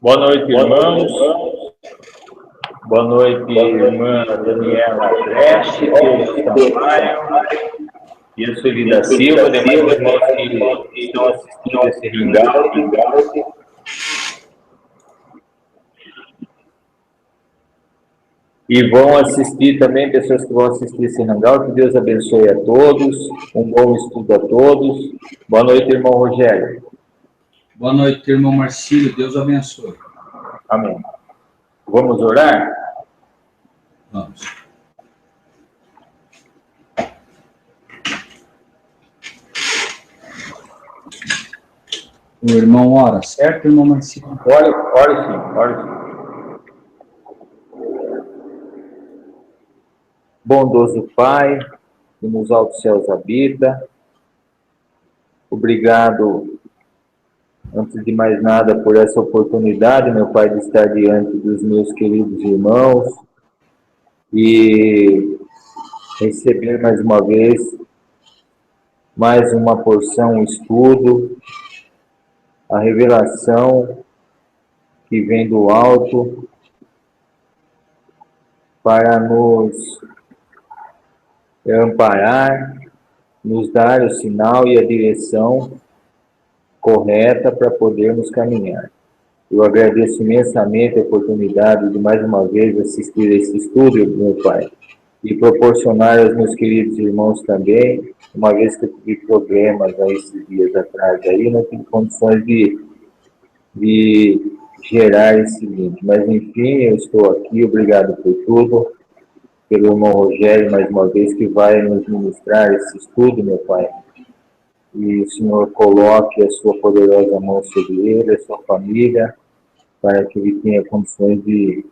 Boa noite, irmãos. Boa noite, irmã Daniela Preste, Pedro Sampaio e a Sueli da Silva, demais irmãos que estão assistindo esse hangout. E vão assistir também, pessoas que vão assistir esse hangout. Que Deus abençoe a todos, um bom estudo a todos. Boa noite, irmão Rogério. Boa noite, irmão Marcílio, Deus abençoe. Amém. Vamos orar? Vamos. O irmão ora, certo, irmão Marcílio? Ore sim. Bondoso Pai, que nos altos céus habita, obrigado, antes de mais nada, por essa oportunidade, meu Pai, de estar diante dos meus queridos irmãos e receber mais uma vez mais uma porção, um estudo, a revelação que vem do alto para nos amparar, nos dar o sinal e a direção correta para podermos caminhar. Eu agradeço imensamente a oportunidade de mais uma vez assistir a esse estudo, meu Pai, e proporcionar aos meus queridos irmãos também, uma vez que eu tive problemas aí esses dias atrás, aí não tive condições de gerar esse link. Mas enfim, eu estou aqui, obrigado por tudo, pelo irmão Rogério, mais uma vez, que vai nos ministrar esse estudo, meu Pai. E o Senhor coloque a sua poderosa mão sobre ele, a sua família, para que ele tenha condições de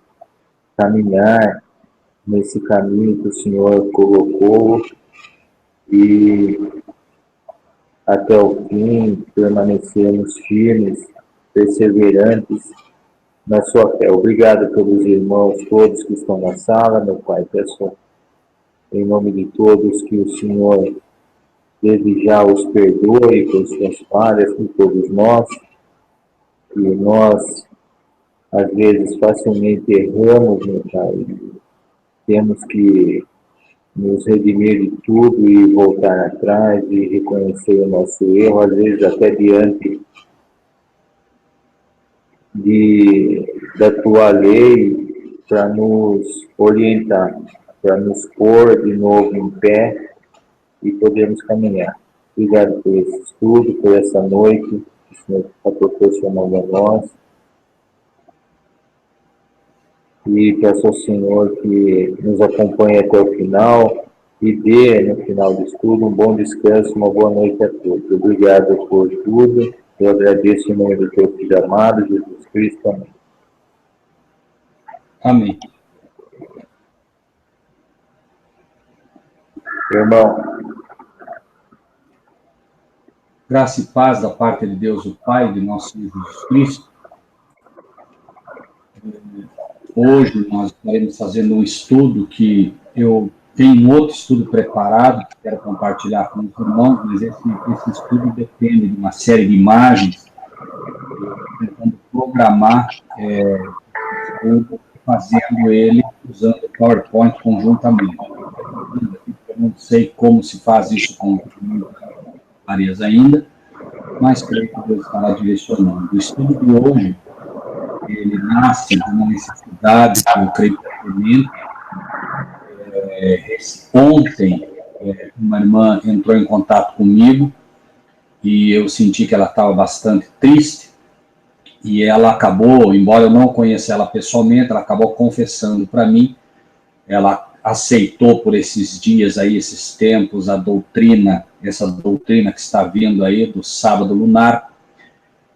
caminhar nesse caminho que o Senhor colocou e até o fim permanecermos firmes, perseverantes na sua fé. Obrigado pelos irmãos todos que estão na sala, meu Pai. Peço em nome de todos que o Senhor desde já os perdoe por suas falhas, por todos nós, que nós às vezes facilmente erramos, meu Pai. Temos que nos redimir de tudo e voltar atrás e reconhecer o nosso erro, às vezes até diante da tua lei, para nos orientar, para nos pôr de novo em pé e podermos caminhar. Obrigado por esse estudo, por essa noite que o Senhor está proporcionando a nós. E peço ao Senhor que nos acompanhe até o final e dê, no final do estudo, um bom descanso, uma boa noite a todos. Obrigado por tudo. Eu agradeço em nome do teu Filho amado, Jesus Cristo. Amém. Amém. Irmão. Graça e paz da parte de Deus, o Pai, de nosso Senhor Jesus Cristo. Hoje nós estaremos fazendo um estudo que eu tenho um outro estudo preparado, que quero compartilhar com os irmãos, mas esse estudo depende de uma série de imagens, tentando programar fazendo ele usando o PowerPoint conjuntamente. Eu não sei como se faz isso com áreas ainda, mas creio que Deus estará direcionando. O estudo de hoje, ele nasce de uma necessidade que eu creio que ontem, uma irmã entrou em contato comigo e eu senti que ela estava bastante triste e ela acabou, embora eu não conheça ela pessoalmente, ela acabou confessando para mim. Ela aceitou por esses dias aí, esses tempos, essa doutrina que está vindo aí do sábado lunar,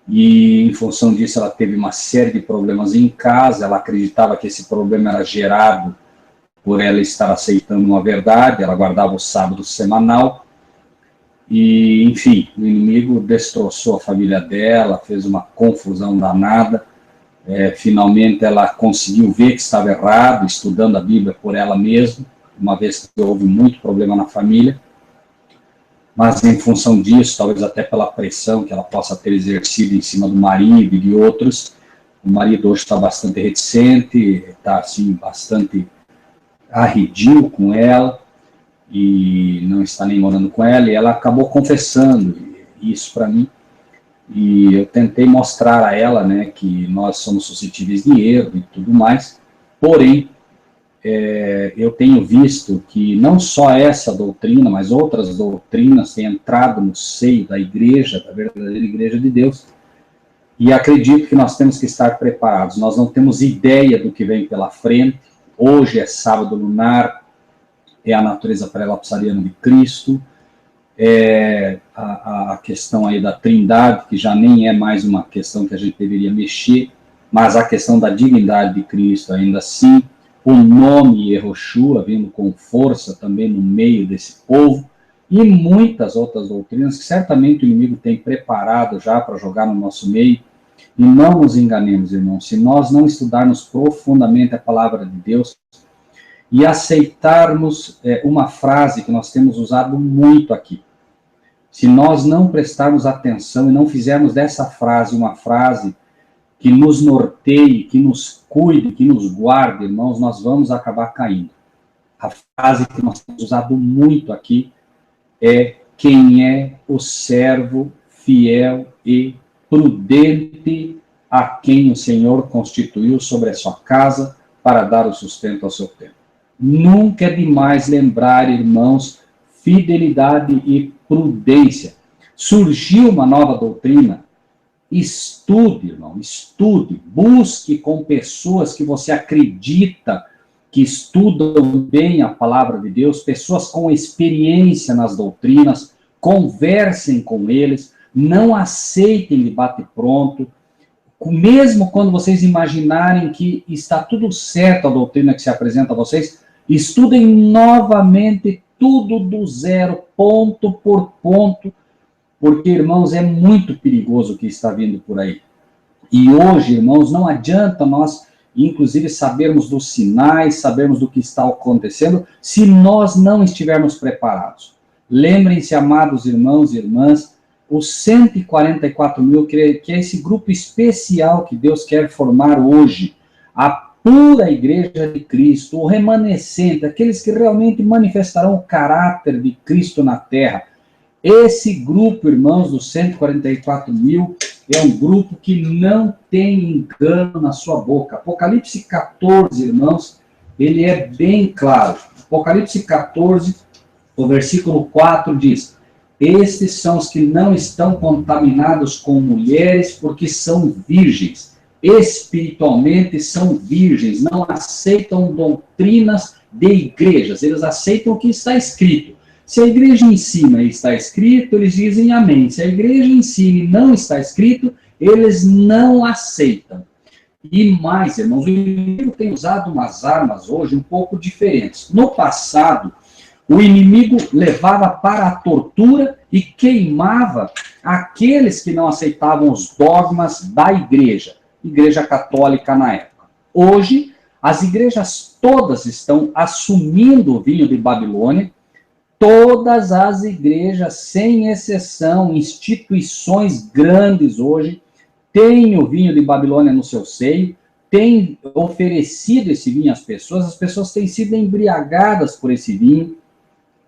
e em função disso ela teve uma série de problemas em casa. Ela acreditava que esse problema era gerado por ela estar aceitando uma verdade. Ela guardava o sábado semanal e, enfim, o inimigo destroçou a família dela, fez uma confusão danada. Finalmente ela conseguiu ver que estava errado, estudando a Bíblia por ela mesma, uma vez que houve muito problema na família. Mas em função disso, talvez até pela pressão que ela possa ter exercido em cima do marido e de outros, O marido hoje está bastante reticente, está assim, bastante arredio com ela, e não está nem morando com ela, e ela acabou confessando isso para mim, e eu tentei mostrar a ela, né, que nós somos suscetíveis de erro e tudo mais, porém, eu tenho visto que não só essa doutrina, mas outras doutrinas têm entrado no seio da igreja, da verdadeira igreja de Deus, e acredito que nós temos que estar preparados. Nós não temos ideia do que vem pela frente. Hoje é sábado lunar, é a natureza pré-lapsariana de Cristo, a questão aí da trindade, que já nem é mais uma questão que a gente deveria mexer, mas a questão da divindade de Cristo ainda assim, o nome Yehoshua vindo com força também no meio desse povo, e muitas outras doutrinas que certamente o inimigo tem preparado já para jogar no nosso meio. E não nos enganemos, irmãos, se nós não estudarmos profundamente a palavra de Deus e aceitarmos uma frase que nós temos usado muito aqui, se nós não prestarmos atenção e não fizermos dessa frase uma frase que nos norteie, que nos cuide, que nos guarde, irmãos, nós vamos acabar caindo. A frase que nós temos usado muito aqui é: quem é o servo fiel e prudente a quem o Senhor constituiu sobre a sua casa para dar o sustento ao seu tempo. Nunca é demais lembrar, irmãos, fidelidade e prudência. Surgiu uma nova doutrina. Estude, irmão, estude, busque com pessoas que você acredita que estudam bem a palavra de Deus, pessoas com experiência nas doutrinas, conversem com eles, não aceitem de bate-pronto, mesmo quando vocês imaginarem que está tudo certo a doutrina que se apresenta a vocês, estudem novamente tudo do zero, ponto por ponto, porque, irmãos, é muito perigoso o que está vindo por aí. E hoje, irmãos, não adianta nós, inclusive, sabermos dos sinais, sabermos do que está acontecendo, se nós não estivermos preparados. Lembrem-se, amados irmãos e irmãs, os 144 mil, que é esse grupo especial que Deus quer formar hoje, a pura igreja de Cristo, o remanescente, aqueles que realmente manifestarão o caráter de Cristo na terra. Esse grupo, irmãos, dos 144 mil, é um grupo que não tem engano na sua boca. Apocalipse 14, irmãos, ele é bem claro. Apocalipse 14, o versículo 4 diz: estes são os que não estão contaminados com mulheres, porque são virgens. Espiritualmente são virgens, não aceitam doutrinas de igrejas, eles aceitam o que está escrito. Se a igreja ensina e está escrito, eles dizem amém. Se a igreja ensina e não está escrito, eles não aceitam. E mais, irmãos, o inimigo tem usado umas armas hoje um pouco diferentes. No passado, o inimigo levava para a tortura e queimava aqueles que não aceitavam os dogmas da igreja católica na época. Hoje, as igrejas todas estão assumindo o vinho de Babilônia. Todas as igrejas, sem exceção, instituições grandes hoje, têm o vinho de Babilônia no seu seio, têm oferecido esse vinho às pessoas, as pessoas têm sido embriagadas por esse vinho,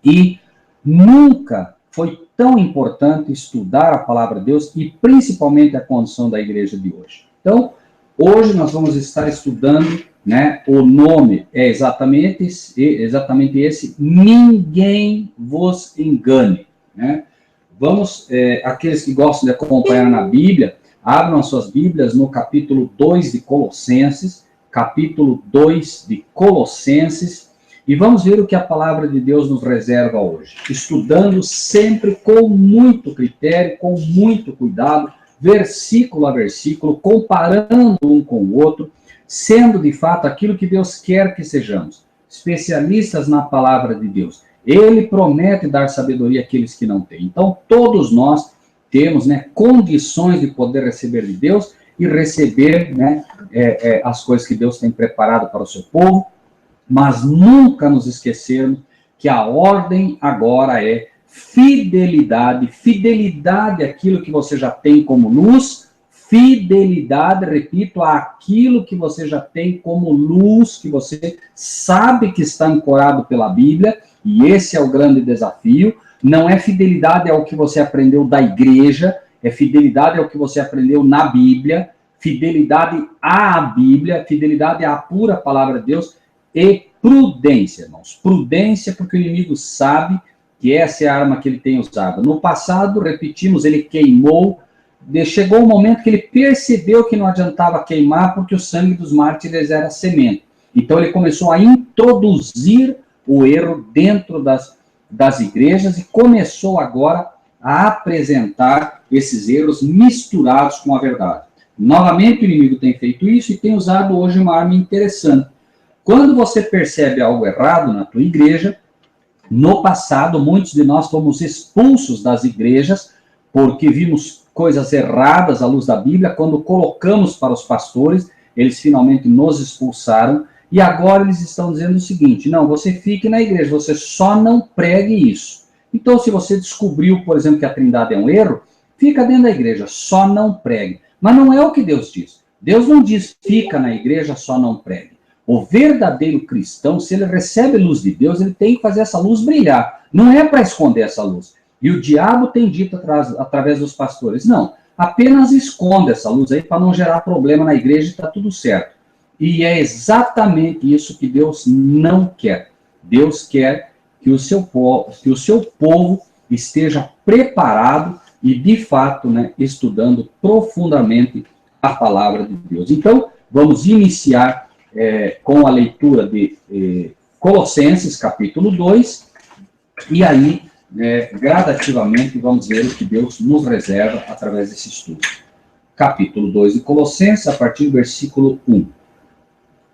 e nunca foi tão importante estudar a palavra de Deus, e principalmente a condição da igreja de hoje. Então, hoje nós vamos estar estudando, né, o nome é exatamente esse, ninguém vos engane, né? Vamos, aqueles que gostam de acompanhar na Bíblia, abram as suas Bíblias no capítulo 2 de Colossenses, e vamos ver o que a palavra de Deus nos reserva hoje, estudando sempre com muito critério, com muito cuidado, versículo a versículo, comparando um com o outro, sendo de fato aquilo que Deus quer que sejamos, especialistas na palavra de Deus. Ele promete dar sabedoria àqueles que não têm. Então, todos nós temos, né, condições de poder receber de Deus e receber, né, as coisas que Deus tem preparado para o seu povo, mas nunca nos esquecermos que a ordem agora é fidelidade àquilo que você já tem como luz, fidelidade, repito, àquilo que você já tem como luz, que você sabe que está ancorado pela Bíblia, e esse é o grande desafio. Não é fidelidade ao que você aprendeu da igreja, é fidelidade ao que você aprendeu na Bíblia, fidelidade à Bíblia, fidelidade à pura palavra de Deus e prudência, irmãos. Prudência, porque o inimigo sabe que essa é a arma que ele tem usado. No passado, repetimos, ele queimou. Chegou o momento que ele percebeu que não adiantava queimar, porque o sangue dos mártires era semente. Então ele começou a introduzir o erro dentro das igrejas e começou agora a apresentar esses erros misturados com a verdade. Novamente o inimigo tem feito isso e tem usado hoje uma arma interessante. Quando você percebe algo errado na tua igreja, no passado muitos de nós fomos expulsos das igrejas porque vimos coisas erradas à luz da Bíblia. Quando colocamos para os pastores, eles finalmente nos expulsaram. E agora eles estão dizendo o seguinte: não, você fique na igreja, você só não pregue isso. Então, se você descobriu, por exemplo, que a Trindade é um erro, fica dentro da igreja, só não pregue. Mas não é o que Deus diz. Deus não diz, fica na igreja, só não pregue. O verdadeiro cristão, se ele recebe luz de Deus, ele tem que fazer essa luz brilhar. Não é para esconder essa luz. E o diabo tem dito através dos pastores, não, apenas esconde essa luz aí para não gerar problema na igreja e está tudo certo. E é exatamente isso que Deus não quer. Deus quer que o seu povo esteja preparado e, de fato, estudando profundamente a palavra de Deus. Então, vamos iniciar com a leitura de Colossenses, capítulo 2, e aí, gradativamente, vamos ver o que Deus nos reserva através desse estudo. Capítulo 2 de Colossenses, a partir do versículo 1.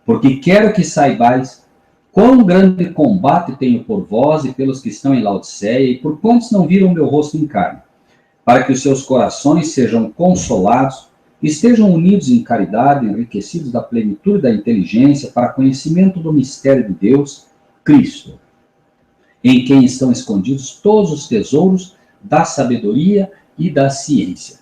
Porque quero que saibais quão grande combate tenho por vós e pelos que estão em Laodiceia, e por quantos não viram meu rosto em carne, para que os seus corações sejam consolados, estejam unidos em caridade, enriquecidos da plenitude da inteligência, para conhecimento do mistério de Deus, Cristo, em quem estão escondidos todos os tesouros da sabedoria e da ciência.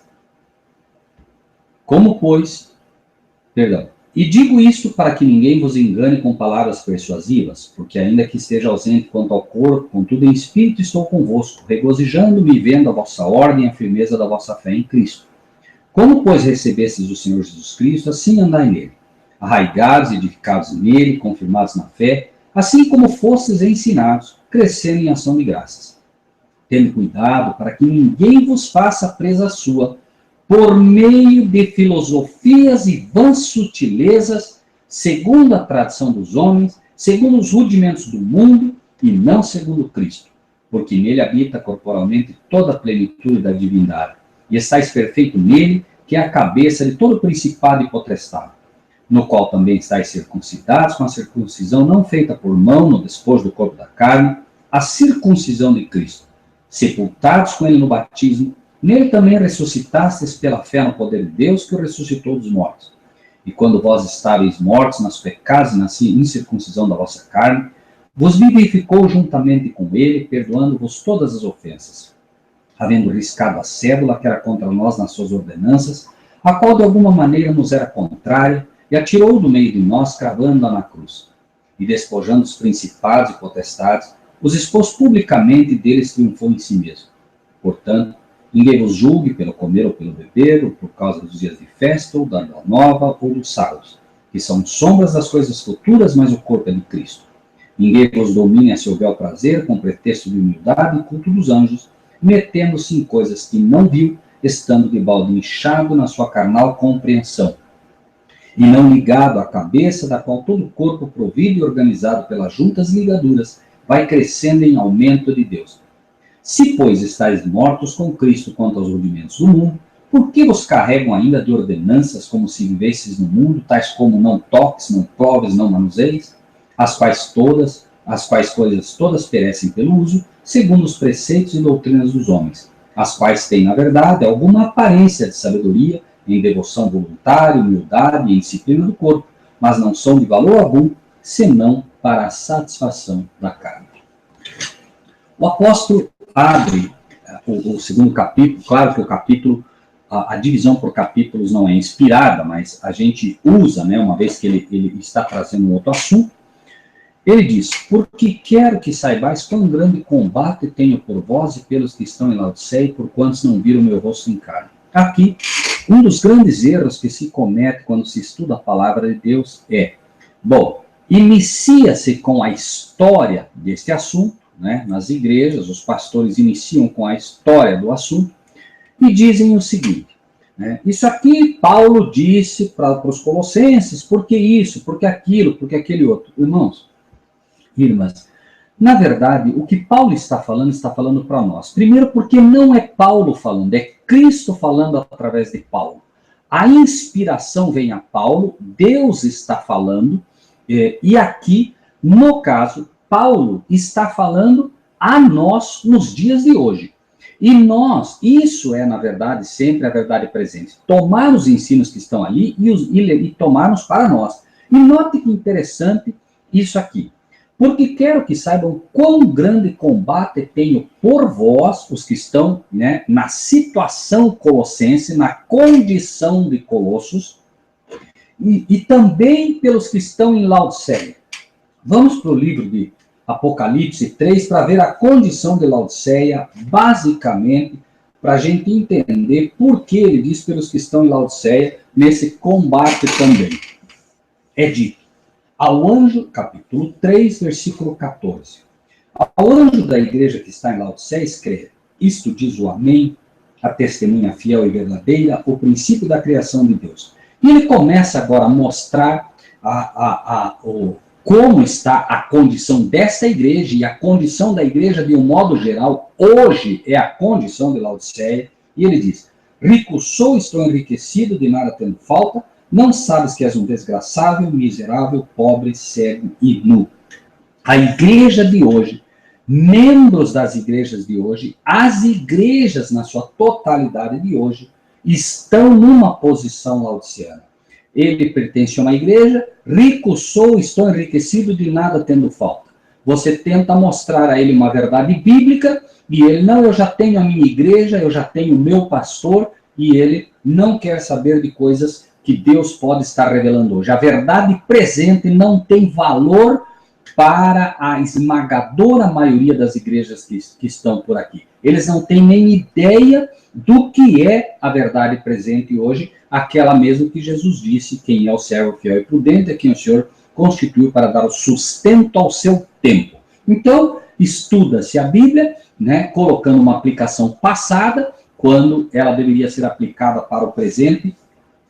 E digo isto para que ninguém vos engane com palavras persuasivas, porque ainda que esteja ausente quanto ao corpo, contudo em espírito estou convosco, regozijando-me e vendo a vossa ordem e a firmeza da vossa fé em Cristo. Como, pois, recebestes o Senhor Jesus Cristo, assim andai nele, arraigados e edificados nele, confirmados na fé, assim como fostes ensinados, crescendo em ação de graças. Tendo cuidado para que ninguém vos faça presa sua, por meio de filosofias e vãs sutilezas, segundo a tradição dos homens, segundo os rudimentos do mundo, e não segundo Cristo, porque nele habita corporalmente toda a plenitude da divindade, e estáis perfeito nele, que é a cabeça de todo principado e potestade, no qual também estáis circuncidados com a circuncisão não feita por mão no despojo do corpo da carne, a circuncisão de Cristo, sepultados com ele no batismo, nele também ressuscitastes pela fé no poder de Deus, que o ressuscitou dos mortos. E quando vós estáveis mortos nas pecados e na incircuncisão da vossa carne, vos vivificou juntamente com ele, perdoando-vos todas as ofensas, havendo riscado a cédula que era contra nós nas suas ordenanças, a qual de alguma maneira nos era contrária, e atirou do meio de nós, cravando-a na cruz. E despojando os principados e potestades, os expôs publicamente e deles triunfou em si mesmo. Portanto, ninguém vos julgue pelo comer ou pelo beber, ou por causa dos dias de festa, ou da lua nova, ou dos sábados, que são sombras das coisas futuras, mas o corpo é de Cristo. Ninguém vos domine a seu bel prazer, com pretexto de humildade e culto dos anjos, metendo-se em coisas que não viu, estando de balde inchado na sua carnal compreensão, e não ligado à cabeça, da qual todo o corpo, provido e organizado pelas juntas ligaduras, vai crescendo em aumento de Deus. Se, pois, estáis mortos com Cristo quanto aos rudimentos do mundo, por que vos carregam ainda de ordenanças como se vivesseis no mundo, tais como não toques, não provas, não manuseis, as quais coisas todas perecem pelo uso, segundo os preceitos e doutrinas dos homens, as quais têm, na verdade, alguma aparência de sabedoria, em devoção voluntária, humildade e em disciplina do corpo, mas não são de valor algum, senão para a satisfação da carne. O apóstolo abre o segundo capítulo, claro que o capítulo a divisão por capítulos não é inspirada, mas a gente usa, né, uma vez que ele está trazendo um outro assunto. Ele diz, porque quero que saibais quão grande combate tenho por vós e pelos que estão em Laodiceia, e por quantos não viram o meu rosto em carne. Aqui, um dos grandes erros que se comete quando se estuda a palavra de Deus é, bom, inicia-se com a história deste assunto, né, nas igrejas, os pastores iniciam com a história do assunto, e dizem o seguinte, né, isso aqui Paulo disse para os colossenses, porque isso, porque aquilo, porque aquele outro. Irmãos, irmãs, na verdade, o que Paulo está falando para nós. Primeiro, porque não é Paulo falando, é Cristo falando através de Paulo. A inspiração vem a Paulo, Deus está falando, e aqui, no caso, Paulo está falando a nós nos dias de hoje. E nós, isso é, na verdade, sempre a verdade presente. Tomar os ensinos que estão ali e tomarmos para nós. E note que interessante isso aqui. Porque quero que saibam quão grande combate tenho por vós, os que estão, né, na situação colossense, na condição de Colossos, e também pelos que estão em Laodiceia. Vamos para o livro de Apocalipse 3 para ver a condição de Laodiceia, basicamente, para a gente entender por que ele diz pelos que estão em Laodiceia, nesse combate também. É dito. Ao anjo, capítulo 3, versículo 14. Ao anjo da igreja que está em Laodiceia, escreve, isto diz o Amém, a testemunha fiel e verdadeira, o princípio da criação de Deus. E ele começa agora a mostrar como está a condição dessa igreja, e a condição da igreja de um modo geral, hoje é a condição de Laodiceia, e ele diz, rico sou, estou enriquecido, de nada tendo falta, não sabes que és um desgraçado, miserável, pobre, cego e nu. A igreja de hoje, membros das igrejas de hoje, as igrejas na sua totalidade de hoje, estão numa posição laodiceana. Ele pertence a uma igreja, rico sou, estou enriquecido, de nada tendo falta. Você tenta mostrar a ele uma verdade bíblica, e ele, não, eu já tenho a minha igreja, eu já tenho o meu pastor, e ele não quer saber de coisas que Deus pode estar revelando hoje. A verdade presente não tem valor para a esmagadora maioria das igrejas que estão por aqui. Eles não têm nem ideia do que é a verdade presente hoje, aquela mesmo que Jesus disse, quem é o servo fiel e prudente é quem o Senhor constituiu para dar o sustento ao seu tempo. Então, estuda-se a Bíblia, né, colocando uma aplicação passada, quando ela deveria ser aplicada para o presente,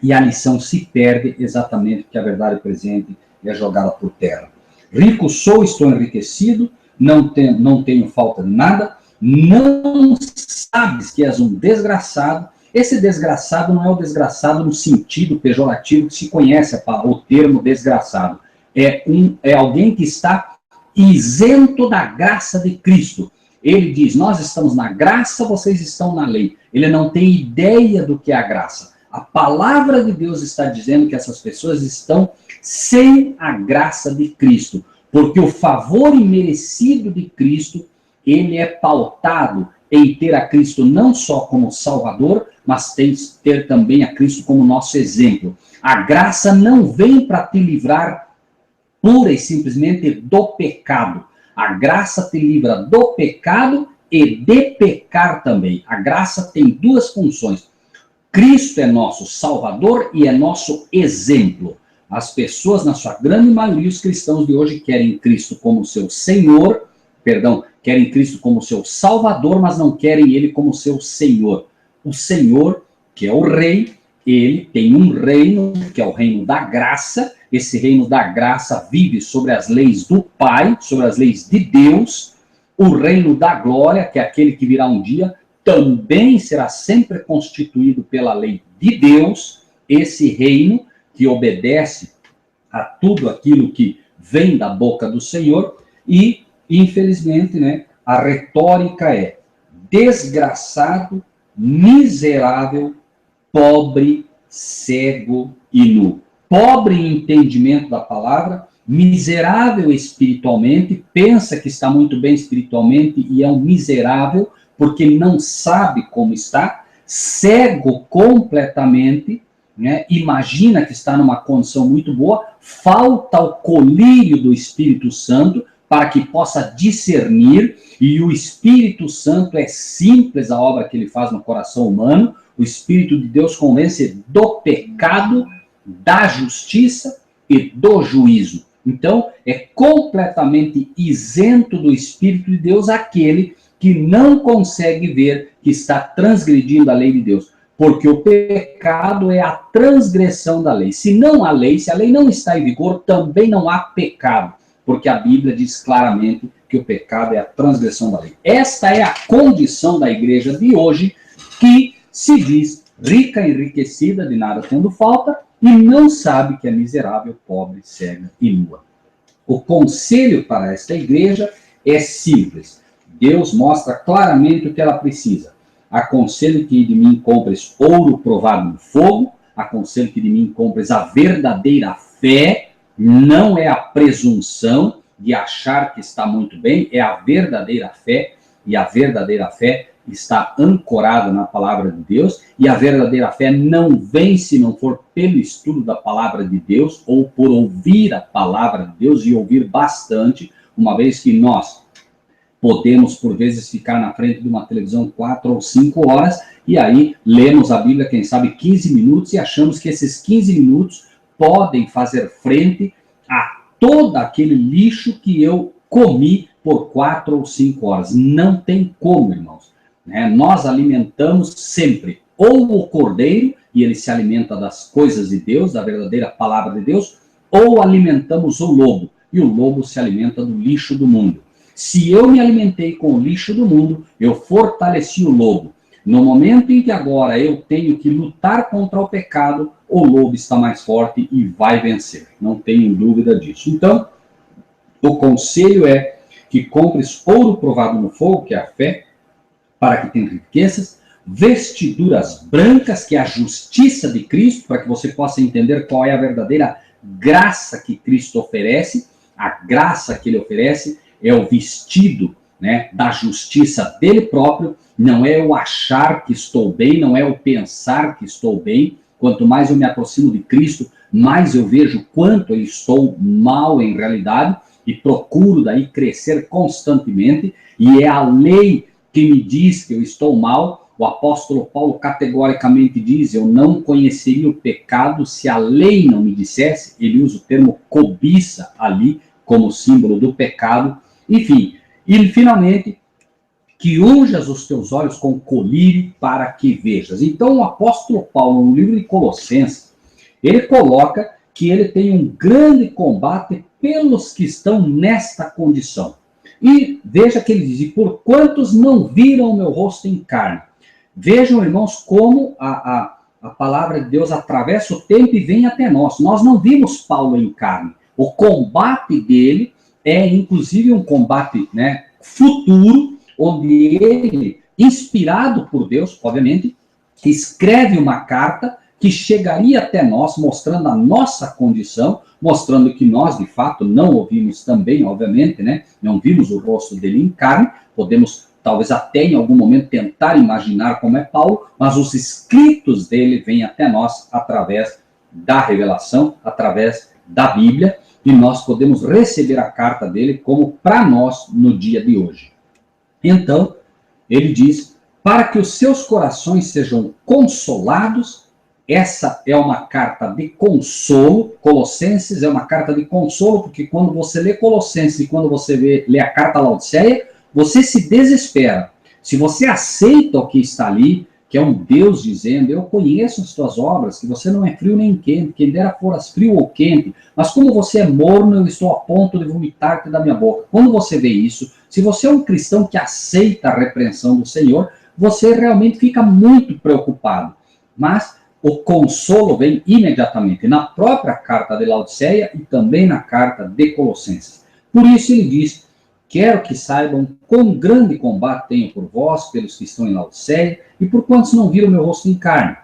e a lição se perde exatamente porque a verdade presente é jogada por terra. Rico sou, estou enriquecido, não tenho falta de nada, não sabes que és um desgraçado. Esse desgraçado não é o desgraçado no sentido pejorativo que se conhece o termo desgraçado. É alguém que está isento da graça de Cristo. Ele diz, nós estamos na graça, vocês estão na lei. Ele não tem ideia do que é a graça. A palavra de Deus está dizendo que essas pessoas estão sem a graça de Cristo, porque o favor imerecido de Cristo, ele é pautado em ter a Cristo não só como Salvador, mas ter também a Cristo como nosso exemplo. A graça não vem para te livrar pura e simplesmente do pecado. A graça te livra do pecado e de pecar também. A graça tem duas funções. Cristo é nosso Salvador e é nosso exemplo. As pessoas, na sua grande maioria, os cristãos de hoje, querem Cristo como seu Senhor, querem Cristo como seu Salvador, mas não querem Ele como seu Senhor. O Senhor, que é o Rei, Ele tem um reino, que é o reino da graça. Esse reino da graça vive sobre as leis do Pai, sobre as leis de Deus. O reino da glória, que é aquele que virá um dia, também será sempre constituído pela lei de Deus, esse reino que obedece a tudo aquilo que vem da boca do Senhor, e, infelizmente, né, a retórica é desgraçado, miserável, pobre, cego e nu. Pobre em entendimento da palavra, miserável espiritualmente, pensa que está muito bem espiritualmente e é um miserável, porque não sabe como está, cego completamente, né? Imagina que está numa condição muito boa, falta o colírio do Espírito Santo para que possa discernir, e o Espírito Santo é simples a obra que ele faz no coração humano. O Espírito de Deus convence do pecado, da justiça e do juízo. Então, é completamente isento do Espírito de Deus aquele que não consegue ver que está transgredindo a lei de Deus. Porque o pecado é a transgressão da lei. Se não há lei, se a lei não está em vigor, também não há pecado. Porque a Bíblia diz claramente que o pecado é a transgressão da lei. Esta é a condição da igreja de hoje, que se diz rica, enriquecida, de nada tendo falta, e não sabe que é miserável, pobre, cega e nua. O conselho para esta igreja é simples. Deus mostra claramente o que ela precisa. Aconselho que de mim compres ouro provado no fogo, aconselho que de mim compres a verdadeira fé, não é a presunção de achar que está muito bem, é a verdadeira fé, e a verdadeira fé está ancorada na palavra de Deus, e a verdadeira fé não vem se não for pelo estudo da palavra de Deus, ou por ouvir a palavra de Deus, e ouvir bastante, uma vez que nós podemos, por vezes, ficar na frente de uma televisão 4 ou 5 horas, e aí lemos a Bíblia, quem sabe, 15 minutos, e achamos que esses 15 minutos podem fazer frente a todo aquele lixo que eu comi por 4 ou 5 horas. Não tem como, irmãos. Nós alimentamos sempre ou o cordeiro, e ele se alimenta das coisas de Deus, da verdadeira palavra de Deus, ou alimentamos o lobo, e o lobo se alimenta do lixo do mundo. Se eu me alimentei com o lixo do mundo, eu fortaleci o lobo. No momento em que agora eu tenho que lutar contra o pecado, o lobo está mais forte e vai vencer. Não tenho dúvida disso. Então, o conselho é que compres ouro provado no fogo, que é a fé, para que tenha riquezas, vestiduras brancas, que é a justiça de Cristo, para que você possa entender qual é a verdadeira graça que Cristo oferece. A graça que ele oferece é o vestido, né, da justiça dele próprio, não é o achar que estou bem, não é o pensar que estou bem. Quanto mais eu me aproximo de Cristo, mais eu vejo quanto eu estou mal em realidade, e procuro daí crescer constantemente, e é a lei que me diz que eu estou mal. O apóstolo Paulo categoricamente diz: eu não conheceria o pecado se a lei não me dissesse. Ele usa o termo cobiça ali como símbolo do pecado. Enfim, e finalmente, que unjas os teus olhos com colírio para que vejas. Então o apóstolo Paulo, no livro de Colossenses, ele coloca que ele tem um grande combate pelos que estão nesta condição. E veja que ele diz: e por quantos não viram o meu rosto em carne. Vejam, irmãos, como a palavra de Deus atravessa o tempo e vem até nós. Nós não vimos Paulo em carne. O combate dele é, inclusive, um combate, né, futuro, onde ele, inspirado por Deus, obviamente, escreve uma carta que chegaria até nós, mostrando a nossa condição, mostrando que nós, de fato, não o vimos também, obviamente, né? Não vimos o rosto dele em carne. Podemos, talvez até em algum momento, tentar imaginar como é Paulo, mas os escritos dele vêm até nós através da revelação, através da Bíblia, e nós podemos receber a carta dele como para nós no dia de hoje. Então, ele diz: para que os seus corações sejam consolados. Essa é uma carta de consolo. Colossenses é uma carta de consolo, porque quando você lê Colossenses e quando você lê a carta a Laodiceia, você se desespera. Se você aceita o que está ali, que é um Deus dizendo: eu conheço as tuas obras, que você não é frio nem quente, quem dera foras frio ou quente, mas como você é morno, eu estou a ponto de vomitar-te da minha boca. Quando você vê isso, se você é um cristão que aceita a repreensão do Senhor, você realmente fica muito preocupado. Mas o consolo vem imediatamente na própria carta de Laodiceia e também na carta de Colossenses. Por isso ele diz: quero que saibam quão grande combate tenho por vós, pelos que estão em Laodiceia, e por quantos não viram meu rosto em carne,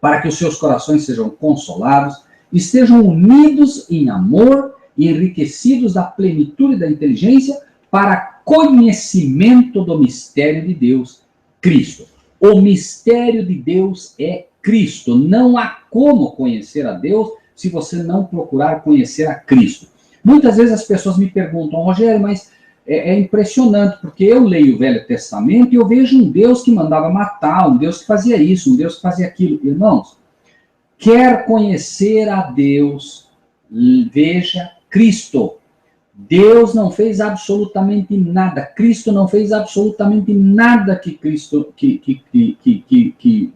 para que os seus corações sejam consolados, estejam unidos em amor e enriquecidos da plenitude da inteligência, para conhecimento do mistério de Deus, Cristo, O mistério de Deus é Cristo. Não há como conhecer a Deus se você não procurar conhecer a Cristo. Muitas vezes as pessoas me perguntam, Rogério, mas é impressionante, porque eu leio o Velho Testamento e eu vejo um Deus que mandava matar, um Deus que fazia isso, um Deus que fazia aquilo. Irmãos, quer conhecer a Deus, veja Cristo. Deus não fez absolutamente nada. Cristo não fez absolutamente nada que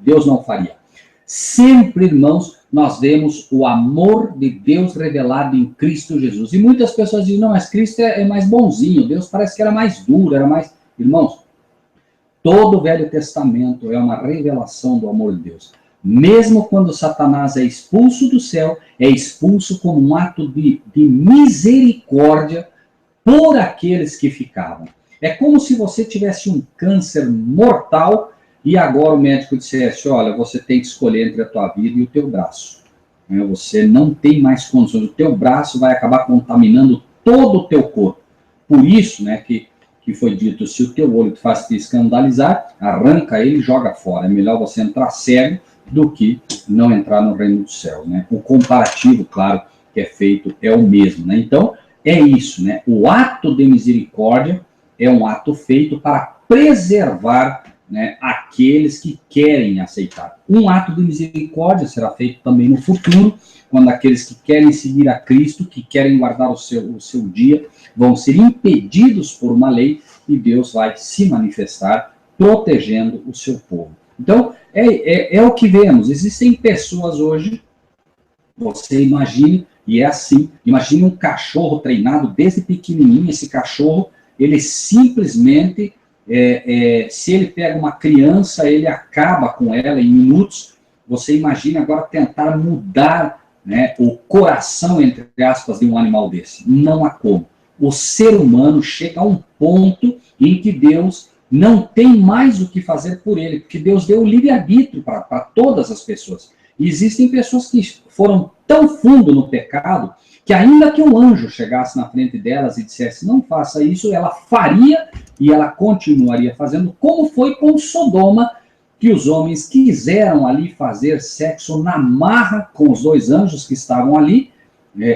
Deus não faria. Sempre, irmãos, nós vemos o amor de Deus revelado em Cristo Jesus. E muitas pessoas dizem, não, mas Cristo é mais bonzinho, Deus parece que era mais duro, era mais... Irmãos, todo o Velho Testamento é uma revelação do amor de Deus. Mesmo quando Satanás é expulso do céu, é expulso como um ato de misericórdia por aqueles que ficavam. É como se você tivesse um câncer mortal e agora o médico dissesse, olha, você tem que escolher entre a tua vida e o teu braço. Você não tem mais condições, o teu braço vai acabar contaminando todo o teu corpo. Por isso, que foi dito, se o teu olho te faz te escandalizar, arranca ele e joga fora. É melhor você entrar cego do que não entrar no reino dos céus, O comparativo, claro, que é feito é o mesmo, Então, é isso, O ato de misericórdia é um ato feito para preservar, aqueles que querem aceitar. Um ato de misericórdia será feito também no futuro, quando aqueles que querem seguir a Cristo, que querem guardar o seu dia, vão ser impedidos por uma lei e Deus vai se manifestar protegendo o seu povo. Então, é o que vemos. Existem pessoas hoje, você imagine, e é assim, imagine um cachorro treinado desde pequenininho, esse cachorro, ele simplesmente, se ele pega uma criança, ele acaba com ela em minutos. Você imagine agora tentar mudar o coração, entre aspas, de um animal desse. Não há como. O ser humano chega a um ponto em que Deus não tem mais o que fazer por ele, porque Deus deu o livre-arbítrio para todas as pessoas. E existem pessoas que foram tão fundo no pecado, que ainda que um anjo chegasse na frente delas e dissesse, não faça isso, ela faria e ela continuaria fazendo, como foi com Sodoma, que os homens quiseram ali fazer sexo na marra com os dois anjos que estavam ali.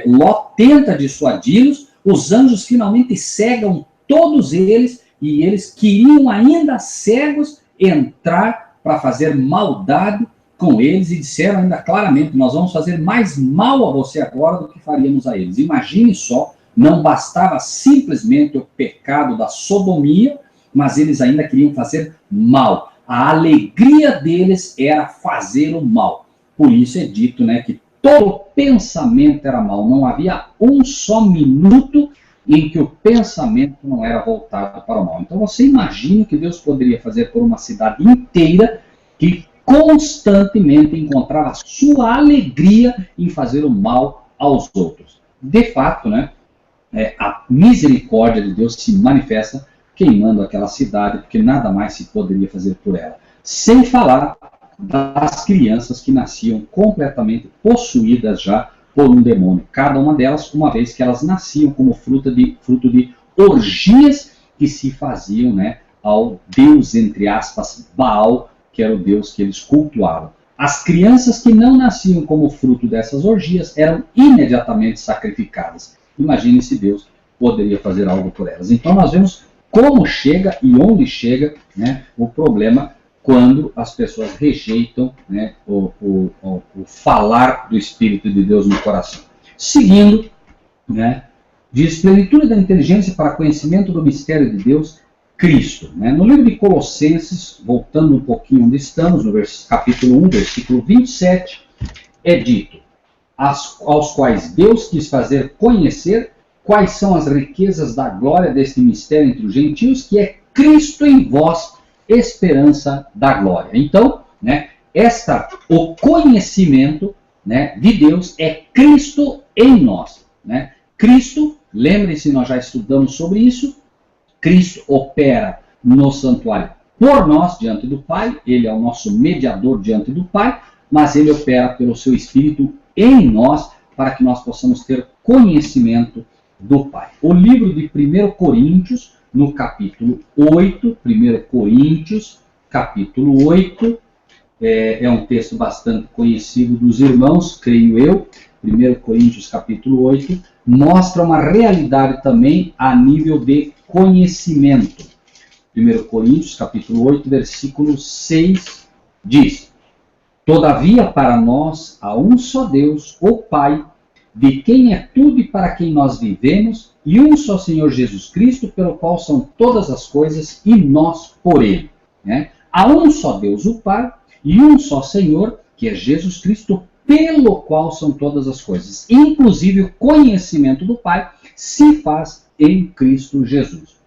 Ló tenta dissuadi-los, os anjos finalmente cegam todos eles, e eles queriam ainda cegos entrar para fazer maldade com eles, e disseram ainda claramente, nós vamos fazer mais mal a você agora do que faríamos a eles. Imagine só, não bastava simplesmente o pecado da sodomia, mas eles ainda queriam fazer mal. A alegria deles era fazer o mal. Por isso é dito, que todo pensamento era mal. Não havia um só minuto em que o pensamento não era voltado para o mal. Então você imagina o que Deus poderia fazer por uma cidade inteira que constantemente encontrava sua alegria em fazer o mal aos outros. De fato, a misericórdia de Deus se manifesta queimando aquela cidade, porque nada mais se poderia fazer por ela. Sem falar das crianças que nasciam completamente possuídas já por um demônio. Cada uma delas, uma vez que elas nasciam como fruto de orgias que se faziam ao Deus, entre aspas, Baal, que era o Deus que eles cultuavam. As crianças que não nasciam como fruto dessas orgias eram imediatamente sacrificadas. Imagine se Deus poderia fazer algo por elas. Então nós vemos como chega e onde chega o problema quando as pessoas rejeitam o falar do Espírito de Deus no coração. Seguindo, diz, plenitude da inteligência para conhecimento do mistério de Deus, Cristo. No livro de Colossenses, voltando um pouquinho onde estamos, no capítulo 1, versículo 27, é dito, aos quais Deus quis fazer conhecer quais são as riquezas da glória deste mistério entre os gentios, que é Cristo em vós, esperança da glória. Então, o conhecimento de Deus é Cristo em nós. Cristo, lembre-se, nós já estudamos sobre isso, Cristo opera no santuário por nós diante do Pai, ele é o nosso mediador diante do Pai, mas ele opera pelo seu Espírito em nós, para que nós possamos ter conhecimento do Pai. O livro de 1 Coríntios, no capítulo 8, 1 Coríntios, capítulo 8, é um texto bastante conhecido dos irmãos, creio eu. 1 Coríntios, capítulo 8, mostra uma realidade também a nível de conhecimento. 1 Coríntios, capítulo 8, versículo 6, diz: Todavia, para nós, há um só Deus, o Pai, de quem é tudo e para quem nós vivemos, e um só Senhor Jesus Cristo, pelo qual são todas as coisas, e nós por Ele. Há um só Deus, o Pai, e um só Senhor, que é Jesus Cristo, pelo qual são todas as coisas. Inclusive, o conhecimento do Pai se faz em Cristo Jesus.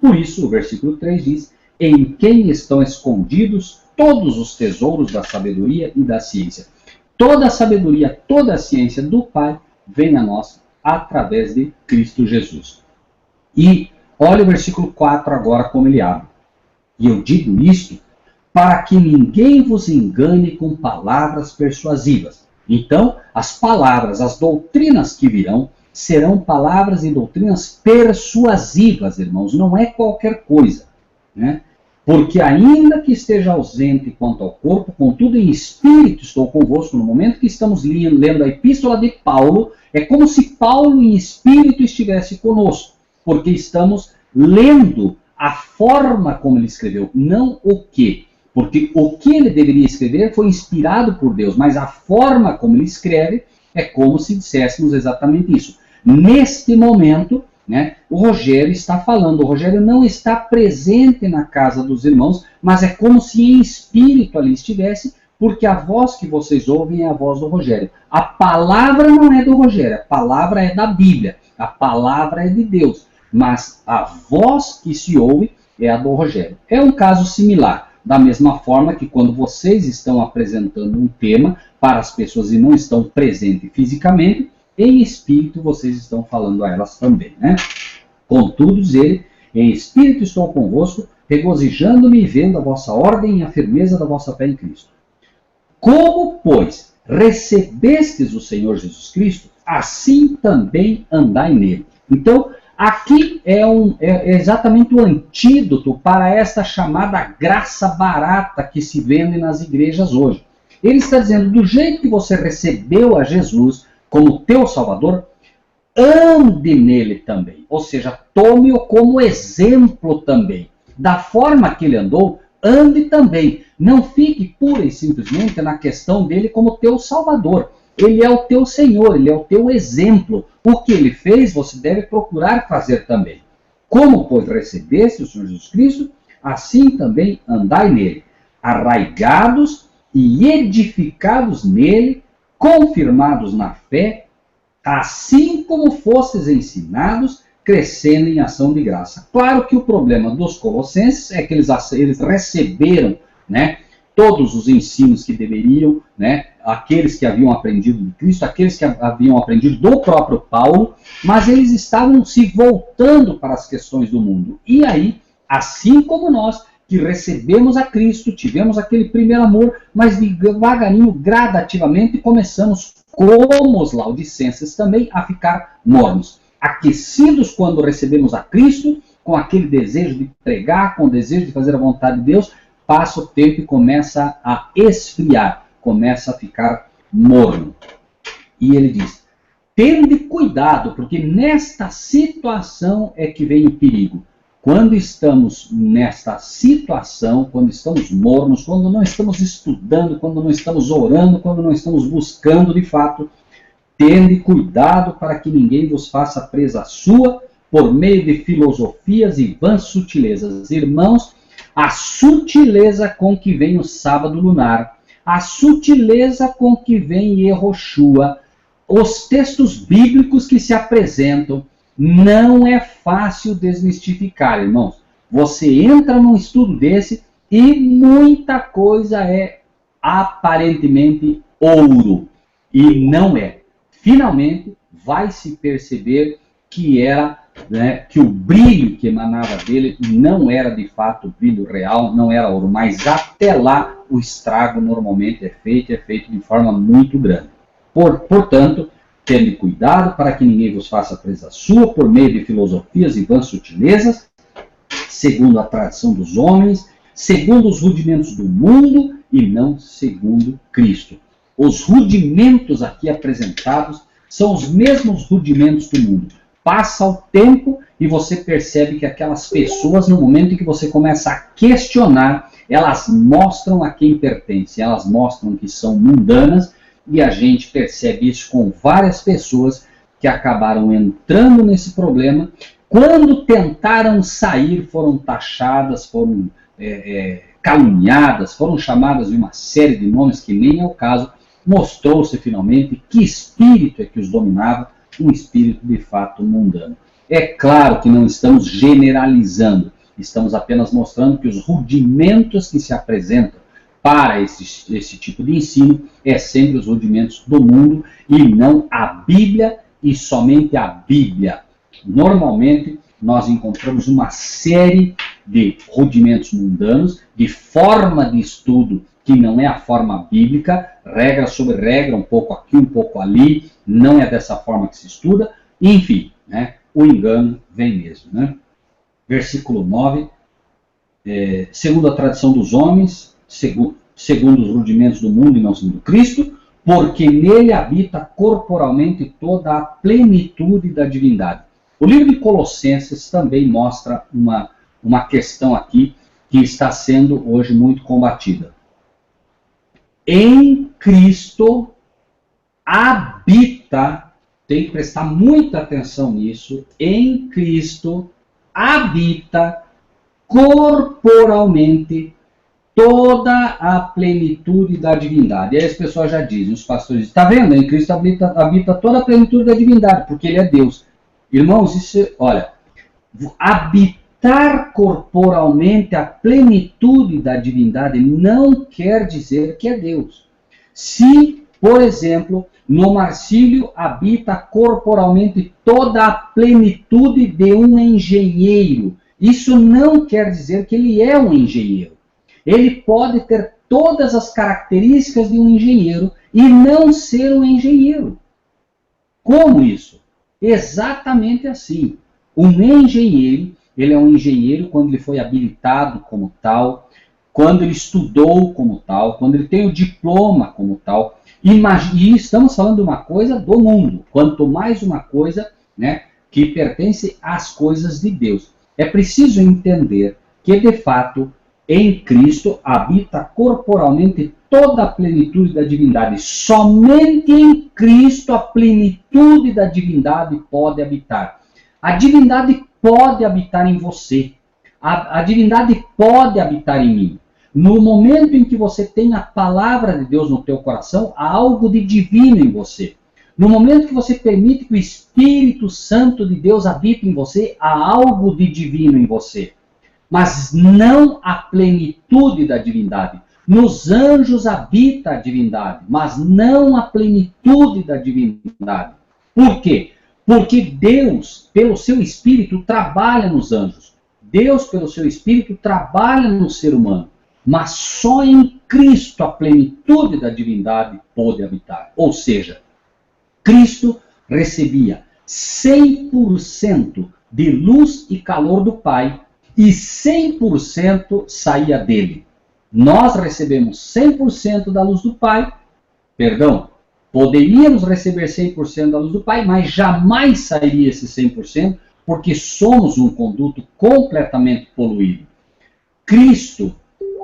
Por isso, o versículo 3 diz: em quem estão escondidos todos os tesouros da sabedoria e da ciência. Toda a sabedoria, toda a ciência do Pai vem a nós através de Cristo Jesus. E olha o versículo 4 agora como ele abre. E eu digo isto para que ninguém vos engane com palavras persuasivas. Então, as palavras, as doutrinas que virão, serão palavras e doutrinas persuasivas, irmãos. Não é qualquer coisa. Porque ainda que esteja ausente quanto ao corpo, contudo em espírito estou convosco. No momento que estamos lendo a epístola de Paulo, é como se Paulo em espírito estivesse conosco, porque estamos lendo a forma como ele escreveu, não o que. Porque o que ele deveria escrever foi inspirado por Deus, mas a forma como ele escreve é como se disséssemos exatamente isso. Neste momento, o Rogério está falando. O Rogério não está presente na casa dos irmãos, mas é como se em espírito ali estivesse, porque a voz que vocês ouvem é a voz do Rogério. A palavra não é do Rogério, a palavra é da Bíblia, a palavra é de Deus, mas a voz que se ouve é a do Rogério. É um caso similar. Da mesma forma que quando vocês estão apresentando um tema para as pessoas e não estão presentes fisicamente, em espírito vocês estão falando a elas também. Contudo, ele, em espírito estou convosco, regozijando-me e vendo a vossa ordem e a firmeza da vossa fé em Cristo. Como, pois, recebestes o Senhor Jesus Cristo, assim também andai nele. Então, aqui é exatamente o antídoto para esta chamada graça barata que se vende nas igrejas hoje. Ele está dizendo, do jeito que você recebeu a Jesus como teu Salvador, ande nele também. Ou seja, tome-o como exemplo também. Da forma que ele andou, ande também. Não fique pura e simplesmente na questão dele como teu Salvador. Ele é o teu Senhor, ele é o teu exemplo. O que ele fez, você deve procurar fazer também. Como, pois, recebeste o Senhor Jesus Cristo, assim também andai nele, arraigados e edificados nele, confirmados na fé, assim como fostes ensinados, crescendo em ação de graça. Claro que o problema dos colossenses é que eles receberam, todos os ensinos que deveriam, aqueles que haviam aprendido de Cristo, aqueles que haviam aprendido do próprio Paulo, mas eles estavam se voltando para as questões do mundo. E aí, assim como nós, que recebemos a Cristo, tivemos aquele primeiro amor, mas devagarinho, gradativamente, começamos, como os laodicenses também, a ficar mornos. Aquecidos quando recebemos a Cristo, com aquele desejo de pregar, com o desejo de fazer a vontade de Deus, passa o tempo e começa a esfriar, começa a ficar morno. E ele diz, tende cuidado, porque nesta situação é que vem o perigo. Quando estamos nesta situação, quando estamos mornos, quando não estamos estudando, quando não estamos orando, quando não estamos buscando de fato, tende cuidado para que ninguém vos faça presa sua por meio de filosofias e vãs sutilezas. Irmãos, a sutileza com que vem o sábado lunar, a sutileza com que vem Yehoshua, os textos bíblicos que se apresentam, não é fácil desmistificar, irmãos. Você entra num estudo desse e muita coisa é aparentemente ouro. E não é. Finalmente, vai se perceber que era, que o brilho que emanava dele não era de fato brilho real, não era ouro. Mas até lá, o estrago normalmente é feito de forma muito grande. Portanto, tende cuidado para que ninguém vos faça presa sua por meio de filosofias e vãs sutilezas, segundo a tradição dos homens, segundo os rudimentos do mundo e não segundo Cristo. Os rudimentos aqui apresentados são os mesmos rudimentos do mundo. Passa o tempo e você percebe que aquelas pessoas, no momento em que você começa a questionar, elas mostram a quem pertencem, elas mostram que são mundanas, e a gente percebe isso com várias pessoas que acabaram entrando nesse problema. Quando tentaram sair, foram taxadas, foram caluniadas, foram chamadas de uma série de nomes que nem é o caso. Mostrou-se finalmente que espírito é que os dominava, um espírito de fato mundano. É claro que não estamos generalizando, estamos apenas mostrando que os rudimentos que se apresentam para esse tipo de ensino é sempre os rudimentos do mundo e não a Bíblia e somente a Bíblia. Normalmente nós encontramos uma série de rudimentos mundanos, de forma de estudo que não é a forma bíblica, regra sobre regra, um pouco aqui, um pouco ali, não é dessa forma que se estuda, enfim, né, o engano vem mesmo. Né? Versículo 9, segundo a tradição dos homens, segundo os rudimentos do mundo e não segundo Cristo, porque nele habita corporalmente toda a plenitude da divindade. O livro de Colossenses também mostra uma questão aqui que está sendo hoje muito combatida. Em Cristo habita, tem que prestar muita atenção nisso, em Cristo habita corporalmente toda a plenitude da divindade. E aí as pessoas já dizem, os pastores dizem, está vendo? Em Cristo habita toda a plenitude da divindade, porque ele é Deus. Irmãos, isso, olha, habitar corporalmente a plenitude da divindade não quer dizer que é Deus. Se, por exemplo, no Marcílio habita corporalmente toda a plenitude de um engenheiro, isso não quer dizer que ele é um engenheiro. Ele pode ter todas as características de um engenheiro e não ser um engenheiro. Como isso? Exatamente assim. Um engenheiro, ele é um engenheiro quando ele foi habilitado como tal, quando ele estudou como tal, quando ele tem o diploma como tal. E estamos falando de uma coisa do mundo, quanto mais uma coisa, né, que pertence às coisas de Deus. É preciso entender que, de fato, em Cristo habita corporalmente toda a plenitude da divindade. Somente em Cristo a plenitude da divindade pode habitar. A divindade pode habitar em você. A divindade pode habitar em mim. No momento em que você tem a palavra de Deus no teu coração, há algo de divino em você. No momento que você permite que o Espírito Santo de Deus habite em você, há algo de divino em você. Mas não a plenitude da divindade. Nos anjos habita a divindade, mas não a plenitude da divindade. Por quê? Porque Deus, pelo seu Espírito, trabalha nos anjos. Deus, pelo seu Espírito, trabalha no ser humano. Mas só em Cristo a plenitude da divindade pôde habitar. Ou seja, Cristo recebia 100% de luz e calor do Pai e 100% saía dele. Nós recebemos 100% da luz do Pai, poderíamos receber 100% da luz do Pai, mas jamais sairia esse 100%, porque somos um conduto completamente poluído. Cristo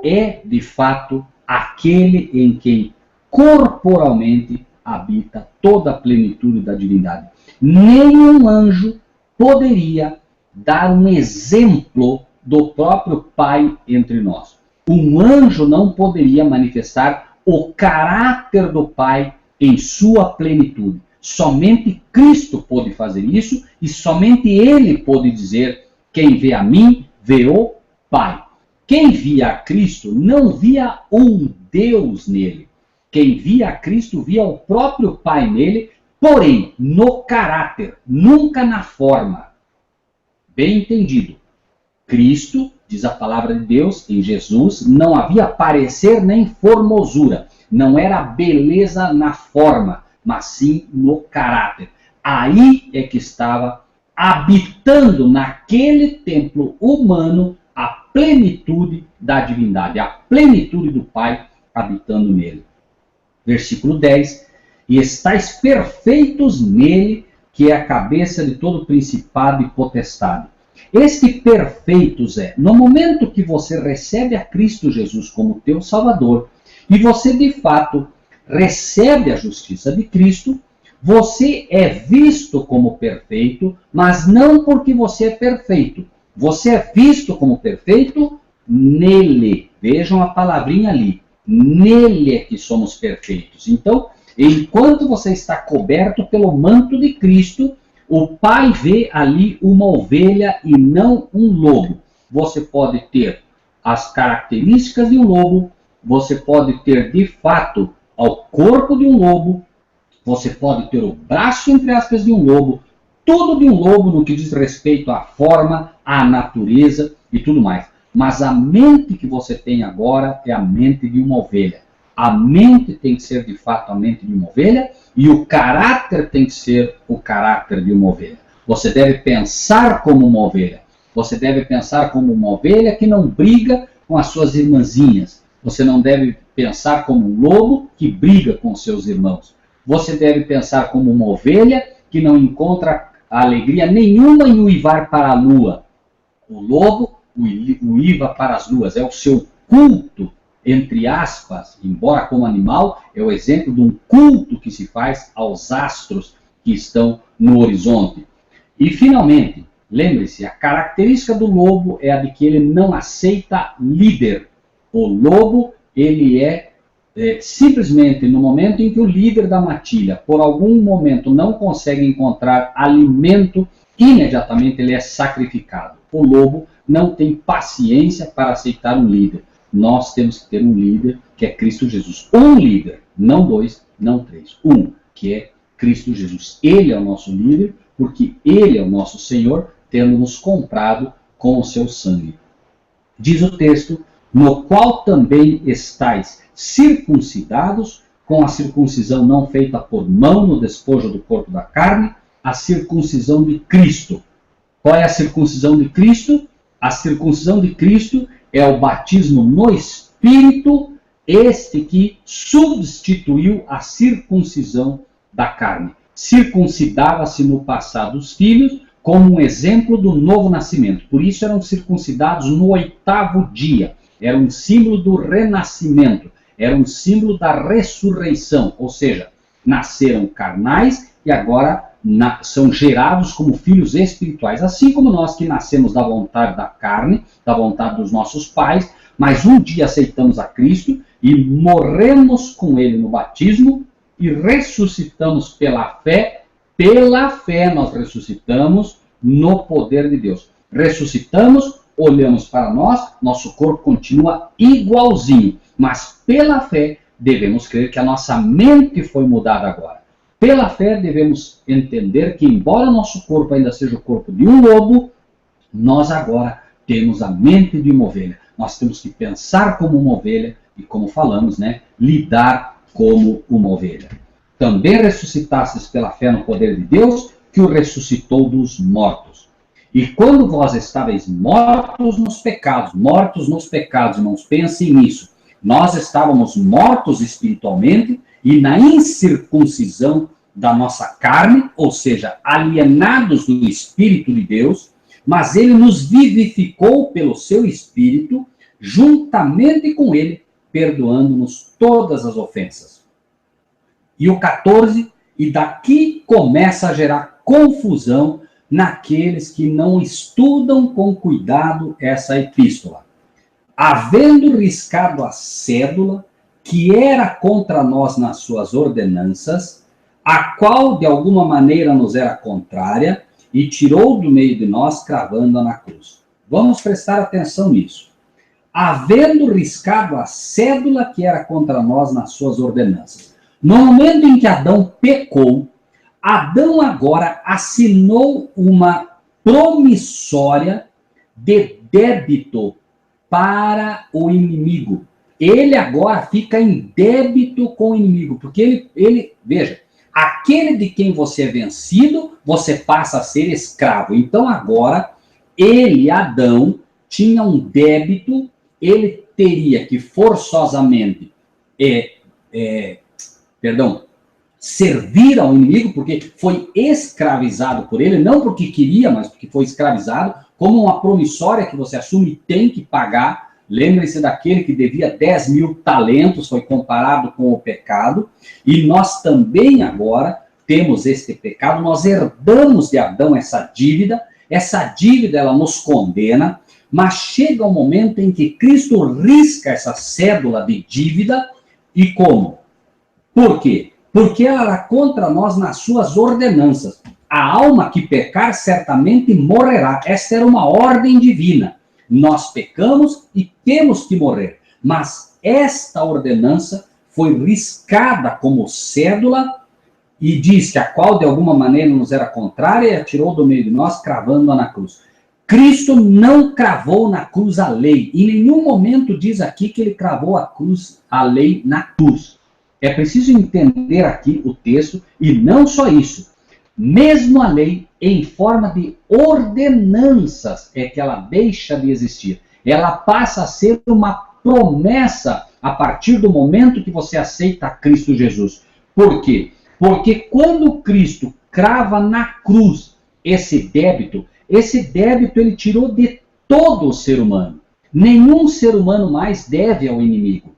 é, de fato, aquele em quem corporalmente habita toda a plenitude da divindade. Nenhum anjo poderia dar um exemplo do próprio Pai entre nós. Um anjo não poderia manifestar o caráter do Pai em sua plenitude. Somente Cristo pôde fazer isso e somente Ele pôde dizer: quem vê a mim, vê o Pai. Quem via a Cristo não via um Deus nele. Quem via a Cristo via o próprio Pai nele, porém no caráter, nunca na forma. Bem entendido. Cristo, diz a palavra de Deus, em Jesus, não havia parecer nem formosura. Não era beleza na forma, mas sim no caráter. Aí é que estava habitando naquele templo humano a plenitude da divindade, a plenitude do Pai habitando nele. Versículo 10, e estáis perfeitos nele, que é a cabeça de todo principado e potestade. Este perfeitos é, no momento que você recebe a Cristo Jesus como teu Salvador, e você de fato recebe a justiça de Cristo, você é visto como perfeito, mas não porque você é perfeito. Você é visto como perfeito nele. Vejam a palavrinha ali. Nele é que somos perfeitos. Então, enquanto você está coberto pelo manto de Cristo, o Pai vê ali uma ovelha e não um lobo. Você pode ter as características de um lobo, você pode ter de fato o corpo de um lobo, você pode ter o braço, entre aspas, de um lobo, tudo de um lobo no que diz respeito à forma, à natureza e tudo mais. Mas a mente que você tem agora é a mente de uma ovelha. A mente tem que ser de fato a mente de uma ovelha e o caráter tem que ser o caráter de uma ovelha. Você deve pensar como uma ovelha. Você deve pensar como uma ovelha que não briga com as suas irmãzinhas. Você não deve pensar como um lobo que briga com seus irmãos. Você deve pensar como uma ovelha que não encontra alegria nenhuma em uivar para a lua. O lobo uiva para as luas. É o seu culto, entre aspas, embora como animal, é o exemplo de um culto que se faz aos astros que estão no horizonte. E, finalmente, lembre-se, a característica do lobo é a de que ele não aceita líder. O lobo, ele simplesmente no momento em que o líder da matilha, por algum momento, não consegue encontrar alimento, imediatamente ele é sacrificado. O lobo não tem paciência para aceitar um líder. Nós temos que ter um líder, que é Cristo Jesus. Um líder, não dois, não três. Um, que é Cristo Jesus. Ele é o nosso líder, porque ele é o nosso Senhor, tendo nos comprado com o seu sangue. Diz o texto, no qual também estáis circuncidados, com a circuncisão não feita por mão no despojo do corpo da carne, a circuncisão de Cristo. Qual é a circuncisão de Cristo? A circuncisão de Cristo é o batismo no Espírito, este que substituiu a circuncisão da carne. Circuncidava-se no passado os filhos como um exemplo do novo nascimento. Por isso eram circuncidados no 8º dia. Era um símbolo do renascimento. Era um símbolo da ressurreição. Ou seja, nasceram carnais e agora são gerados como filhos espirituais. Assim como nós que nascemos da vontade da carne, da vontade dos nossos pais, mas um dia aceitamos a Cristo e morremos com Ele no batismo e ressuscitamos pela fé. Pela fé nós ressuscitamos no poder de Deus. Ressuscitamos, olhamos para nós, nosso corpo continua igualzinho, mas pela fé devemos crer que a nossa mente foi mudada agora. Pela fé devemos entender que, embora nosso corpo ainda seja o corpo de um lobo, nós agora temos a mente de uma ovelha. Nós temos que pensar como uma ovelha e, como falamos, lidar como uma ovelha. Também ressuscitastes pela fé no poder de Deus, que o ressuscitou dos mortos. E quando vós estáveis mortos nos pecados, irmãos, pensem nisso. Nós estávamos mortos espiritualmente e na incircuncisão da nossa carne, ou seja, alienados do Espírito de Deus, mas Ele nos vivificou pelo seu Espírito, juntamente com Ele, perdoando-nos todas as ofensas. E o 14, e daqui começa a gerar confusão naqueles que não estudam com cuidado essa epístola. Havendo riscado a cédula, que era contra nós nas suas ordenanças, a qual de alguma maneira nos era contrária, e tirou do meio de nós, cravando-a na cruz. Vamos prestar atenção nisso. Havendo riscado a cédula que era contra nós nas suas ordenanças. No momento em que Adão pecou, Adão agora assinou uma promissória de débito para o inimigo. Ele agora fica em débito com o inimigo, porque ele veja, aquele de quem você é vencido, você passa a ser escravo. Então agora, ele, Adão, tinha um débito ele teria que forçosamente servir ao inimigo, porque foi escravizado por ele, não porque queria, mas porque foi escravizado, como uma promissória que você assume e tem que pagar. Lembre-se daquele que devia 10 mil talentos, foi comparado com o pecado, e nós também agora temos este pecado, nós herdamos de Adão essa dívida ela nos condena, mas chega um momento em que Cristo risca essa cédula de dívida, e como? Por quê? Porque ela era contra nós nas suas ordenanças. A alma que pecar certamente morrerá. Esta era uma ordem divina. Nós pecamos e temos que morrer. Mas esta ordenança foi riscada como cédula e diz que a qual de alguma maneira nos era contrária e a tirou do meio de nós, cravando-a na cruz. Cristo não cravou na cruz a lei. Em nenhum momento diz aqui que ele cravou a lei na cruz. É preciso entender aqui o texto, e não só isso. Mesmo a lei, em forma de ordenanças, é que ela deixa de existir. Ela passa a ser uma promessa a partir do momento que você aceita Cristo Jesus. Por quê? Porque quando Cristo crava na cruz esse débito ele tirou de todo o ser humano. Nenhum ser humano mais deve ao inimigo.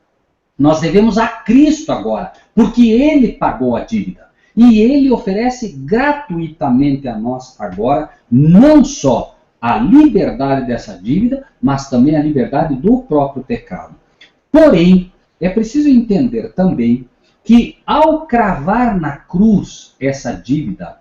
Nós devemos a Cristo agora, porque ele pagou a dívida. E ele oferece gratuitamente a nós agora, não só a liberdade dessa dívida, mas também a liberdade do próprio pecado. Porém, é preciso entender também que ao cravar na cruz essa dívida,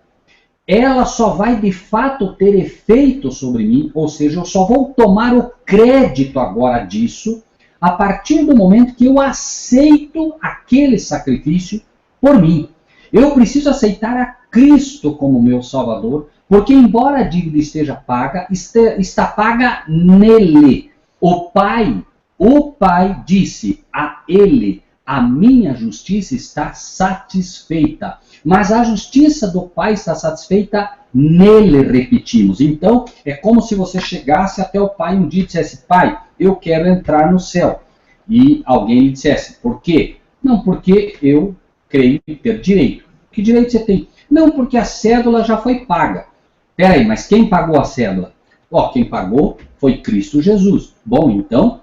ela só vai de fato ter efeito sobre mim, ou seja, eu só vou tomar o crédito agora disso, a partir do momento que eu aceito aquele sacrifício por mim. Eu preciso aceitar a Cristo como meu Salvador, porque embora a dívida esteja paga, está paga nele. O Pai disse a ele: a minha justiça está satisfeita. Mas a justiça do Pai está satisfeita nele, repetimos. Então, é como se você chegasse até o Pai um dia e dissesse: Pai, eu quero entrar no céu. E alguém lhe dissesse: por quê? Não, porque eu creio ter direito. Que direito você tem? Não, porque a cédula já foi paga. Peraí, mas quem pagou a cédula? Quem pagou foi Cristo Jesus. Bom, então,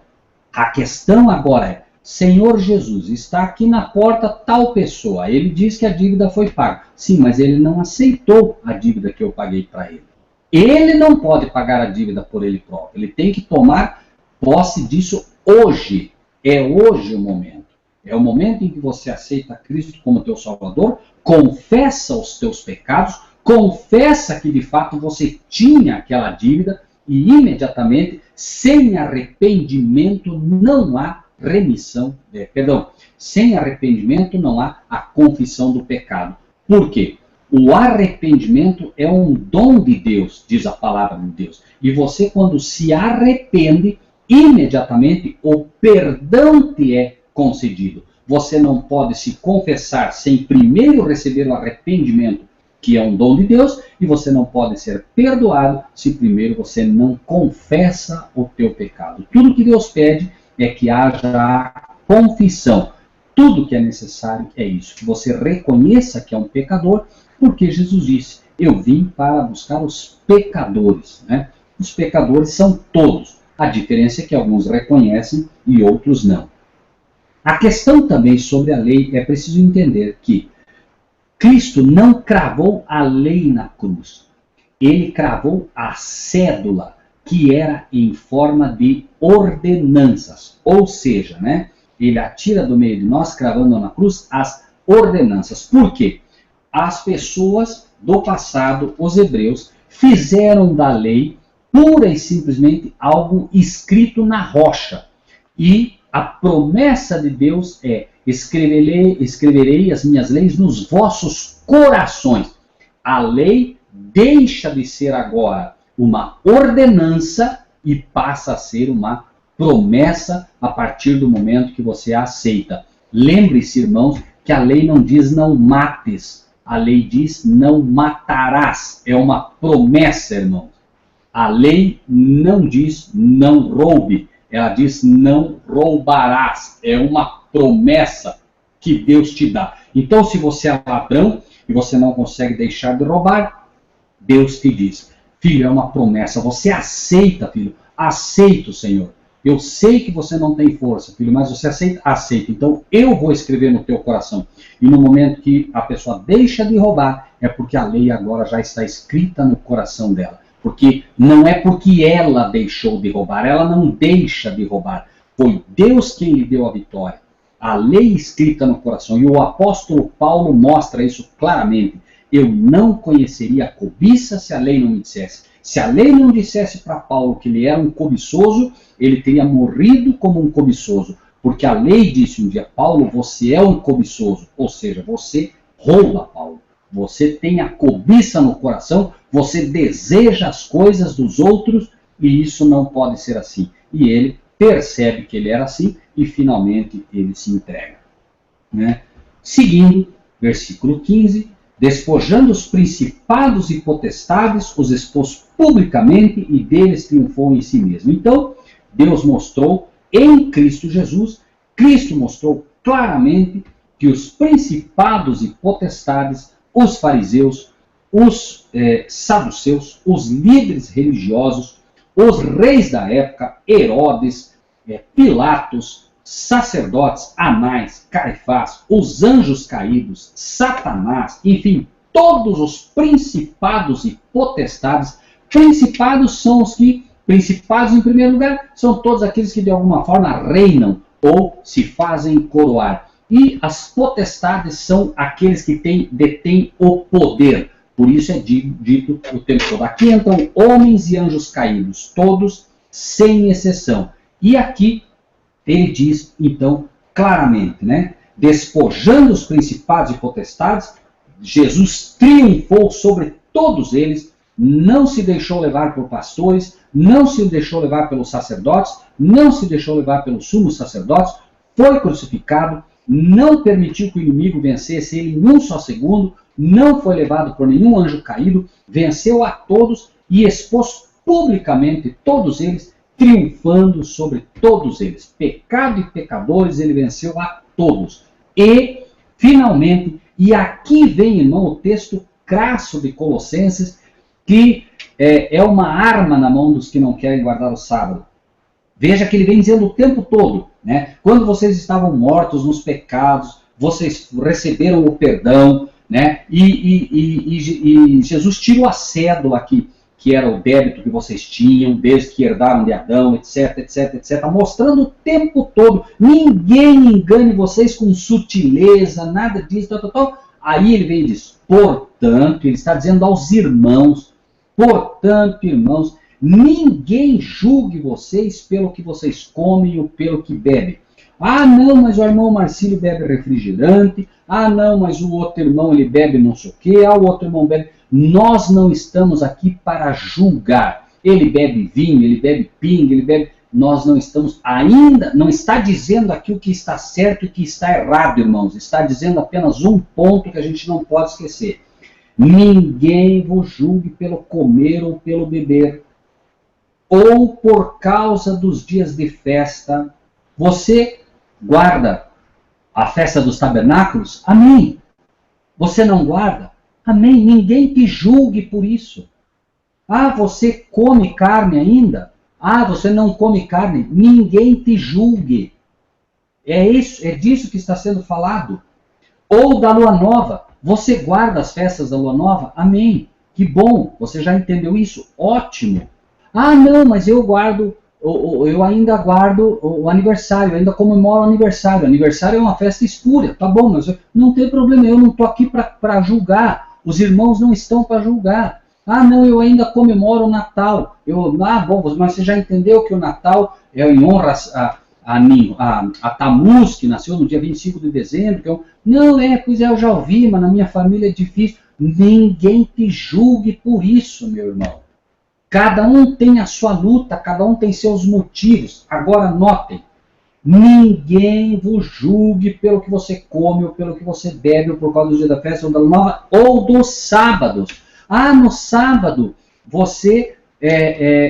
a questão agora é: Senhor Jesus, está aqui na porta tal pessoa. Ele diz que a dívida foi paga. Sim, mas ele não aceitou a dívida que eu paguei para ele. Ele não pode pagar a dívida por ele próprio. Ele tem que tomar posse disso hoje. É hoje o momento. É o momento em que você aceita Cristo como teu Salvador, confessa os teus pecados, confessa que de fato você tinha aquela dívida e imediatamente, sem arrependimento, não há remissão, sem arrependimento não há a confissão do pecado. Por quê? O arrependimento é um dom de Deus, diz a palavra de Deus. E você, quando se arrepende, imediatamente o perdão te é concedido. Você não pode se confessar sem primeiro receber o arrependimento, que é um dom de Deus, e você não pode ser perdoado se primeiro você não confessa o teu pecado. Tudo que Deus pede é que haja a confissão. Tudo que é necessário é isso, que você reconheça que é um pecador, porque Jesus disse: eu vim para buscar os pecadores. Né? Os pecadores são todos. A diferença é que alguns reconhecem e outros não. A questão também sobre a lei é preciso entender que Cristo não cravou a lei na cruz. Ele cravou a cédula, que era em forma de ordenanças. Ou seja, né, ele atira do meio de nós, cravando na cruz, as ordenanças. Por quê? As pessoas do passado, os hebreus, fizeram da lei pura e simplesmente algo escrito na rocha. E a promessa de Deus é: escreverei as minhas leis nos vossos corações. A lei deixa de ser agora uma ordenança e passa a ser uma promessa a partir do momento que você a aceita. Lembre-se, irmãos, que a lei não diz não mates. A lei diz não matarás. É uma promessa, irmãos. A lei não diz não roube. Ela diz, não roubarás. É uma promessa que Deus te dá. Então, se você é ladrão e você não consegue deixar de roubar, Deus te diz, filho, é uma promessa. Você aceita, filho. Aceita o Senhor. Eu sei que você não tem força, filho, mas você aceita? Aceita. Então, eu vou escrever no teu coração. E no momento que a pessoa deixa de roubar, é porque a lei agora já está escrita no coração dela. Porque não é porque ela deixou de roubar, ela não deixa de roubar. Foi Deus quem lhe deu a vitória. A lei escrita no coração. E o apóstolo Paulo mostra isso claramente. Eu não conheceria a cobiça se a lei não me dissesse. Se a lei não dissesse para Paulo que ele era um cobiçoso, ele teria morrido como um cobiçoso. Porque a lei disse um dia, Paulo, você é um cobiçoso. Ou seja, você rouba, Paulo. Você tem a cobiça no coração, você deseja as coisas dos outros e isso não pode ser assim. E ele percebe que ele era assim e finalmente ele se entrega. Né? Seguindo, versículo 15, despojando os principados e potestades, os expôs publicamente e deles triunfou em si mesmo. Então, Deus mostrou em Cristo Jesus, Cristo mostrou claramente que os principados e potestades, os fariseus, os saduceus, os líderes religiosos, os reis da época, Herodes, Pilatos, sacerdotes, Anás, Caifás, os anjos caídos, Satanás, enfim, todos os principados e potestades. Principados são os que, principados em primeiro lugar, são todos aqueles que de alguma forma reinam ou se fazem coroar. E as potestades são aqueles que detêm o poder. Por isso é dito o tempo todo. Aqui entram homens e anjos caídos, todos sem exceção. E aqui ele diz, então, claramente, né? Despojando os principados e potestades, Jesus triunfou sobre todos eles, não se deixou levar por pastores, não se deixou levar pelos sacerdotes, não se deixou levar pelos sumos sacerdotes, foi crucificado, não permitiu que o inimigo vencesse ele em um só segundo, não foi levado por nenhum anjo caído, venceu a todos e expôs publicamente todos eles, triunfando sobre todos eles. Pecado e pecadores, ele venceu a todos. E, finalmente, e aqui vem, irmão, o texto crasso de Colossenses, que é uma arma na mão dos que não querem guardar o sábado. Veja que ele vem dizendo o tempo todo, né? Quando vocês estavam mortos nos pecados, vocês receberam o perdão, né? E Jesus tira a cédula aqui, que era o débito que vocês tinham, desde que herdaram de Adão, etc, etc, etc, mostrando o tempo todo, ninguém engane vocês com sutileza, nada disso, tal, tal, tal. Aí ele vem e diz, portanto, ele está dizendo aos irmãos, portanto, irmãos, ninguém julgue vocês pelo que vocês comem ou pelo que bebem. Ah, não, mas o irmão Marcílio bebe refrigerante. Ah, não, mas o outro irmão ele bebe não sei o quê. Ah, o outro irmão bebe... Nós não estamos aqui para julgar. Ele bebe vinho, ele bebe pinga, ele bebe... Nós não estamos ainda... Não está dizendo aqui o que está certo e o que está errado, irmãos. Está dizendo apenas um ponto que a gente não pode esquecer. Ninguém vos julgue pelo comer ou pelo beber, ou por causa dos dias de festa. Você guarda a festa dos tabernáculos? Amém. Você não guarda? Amém. Ninguém te julgue por isso. Ah, você come carne ainda? Ah, você não come carne? Ninguém te julgue. É disso que está sendo falado. Ou da lua nova. Você guarda as festas da lua nova? Amém. Que bom. Você já entendeu isso? Ótimo. Ah, não, mas eu ainda guardo o aniversário, eu ainda comemoro o aniversário. O aniversário é uma festa espúria, tá bom, mas não tem problema, eu não estou aqui para julgar. Os irmãos não estão para julgar. Ah, não, eu ainda comemoro o Natal. Bom, mas você já entendeu que o Natal é em honra a Tammuz, que nasceu no dia 25 de dezembro. Pois é, eu já ouvi, mas na minha família é difícil. Ninguém te julgue por isso, meu irmão. Cada um tem a sua luta, cada um tem seus motivos. Agora notem, ninguém vos julgue pelo que você come, ou pelo que você bebe, ou por causa do dia da festa, ou da nova, ou dos sábados. Ah, no sábado, você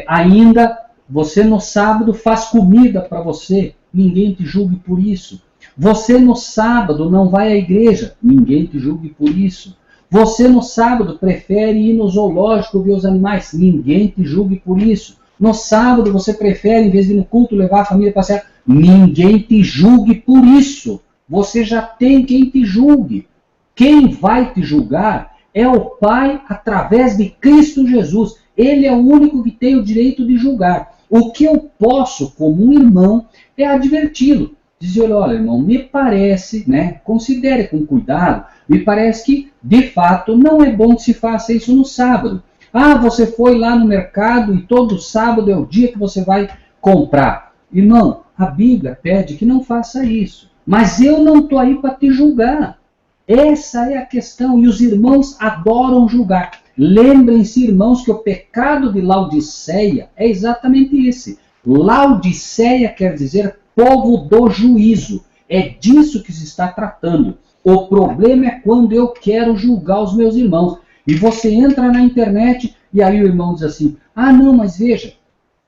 ainda você no sábado faz comida para você, ninguém te julgue por isso. Você no sábado não vai à igreja, ninguém te julgue por isso. Você no sábado prefere ir no zoológico ver os animais, ninguém te julgue por isso. No sábado você prefere, em vez de ir no culto, levar a família para passear, ninguém te julgue por isso. Você já tem quem te julgue. Quem vai te julgar é o Pai através de Cristo Jesus. Ele é o único que tem o direito de julgar. O que eu posso, como um irmão, é adverti-lo. Dizer, olha, irmão, me parece, né, considere com cuidado, me parece que, de fato, não é bom que se faça isso no sábado. Ah, você foi lá no mercado e todo sábado é o dia que você vai comprar. Irmão, a Bíblia pede que não faça isso. Mas eu não estou aí para te julgar. Essa é a questão. E os irmãos adoram julgar. Lembrem-se, irmãos, que o pecado de Laodiceia é exatamente esse. Laodiceia quer dizer povo do juízo. É disso que se está tratando. O problema é quando eu quero julgar os meus irmãos. E você entra na internet e aí o irmão diz assim, ah não, mas veja,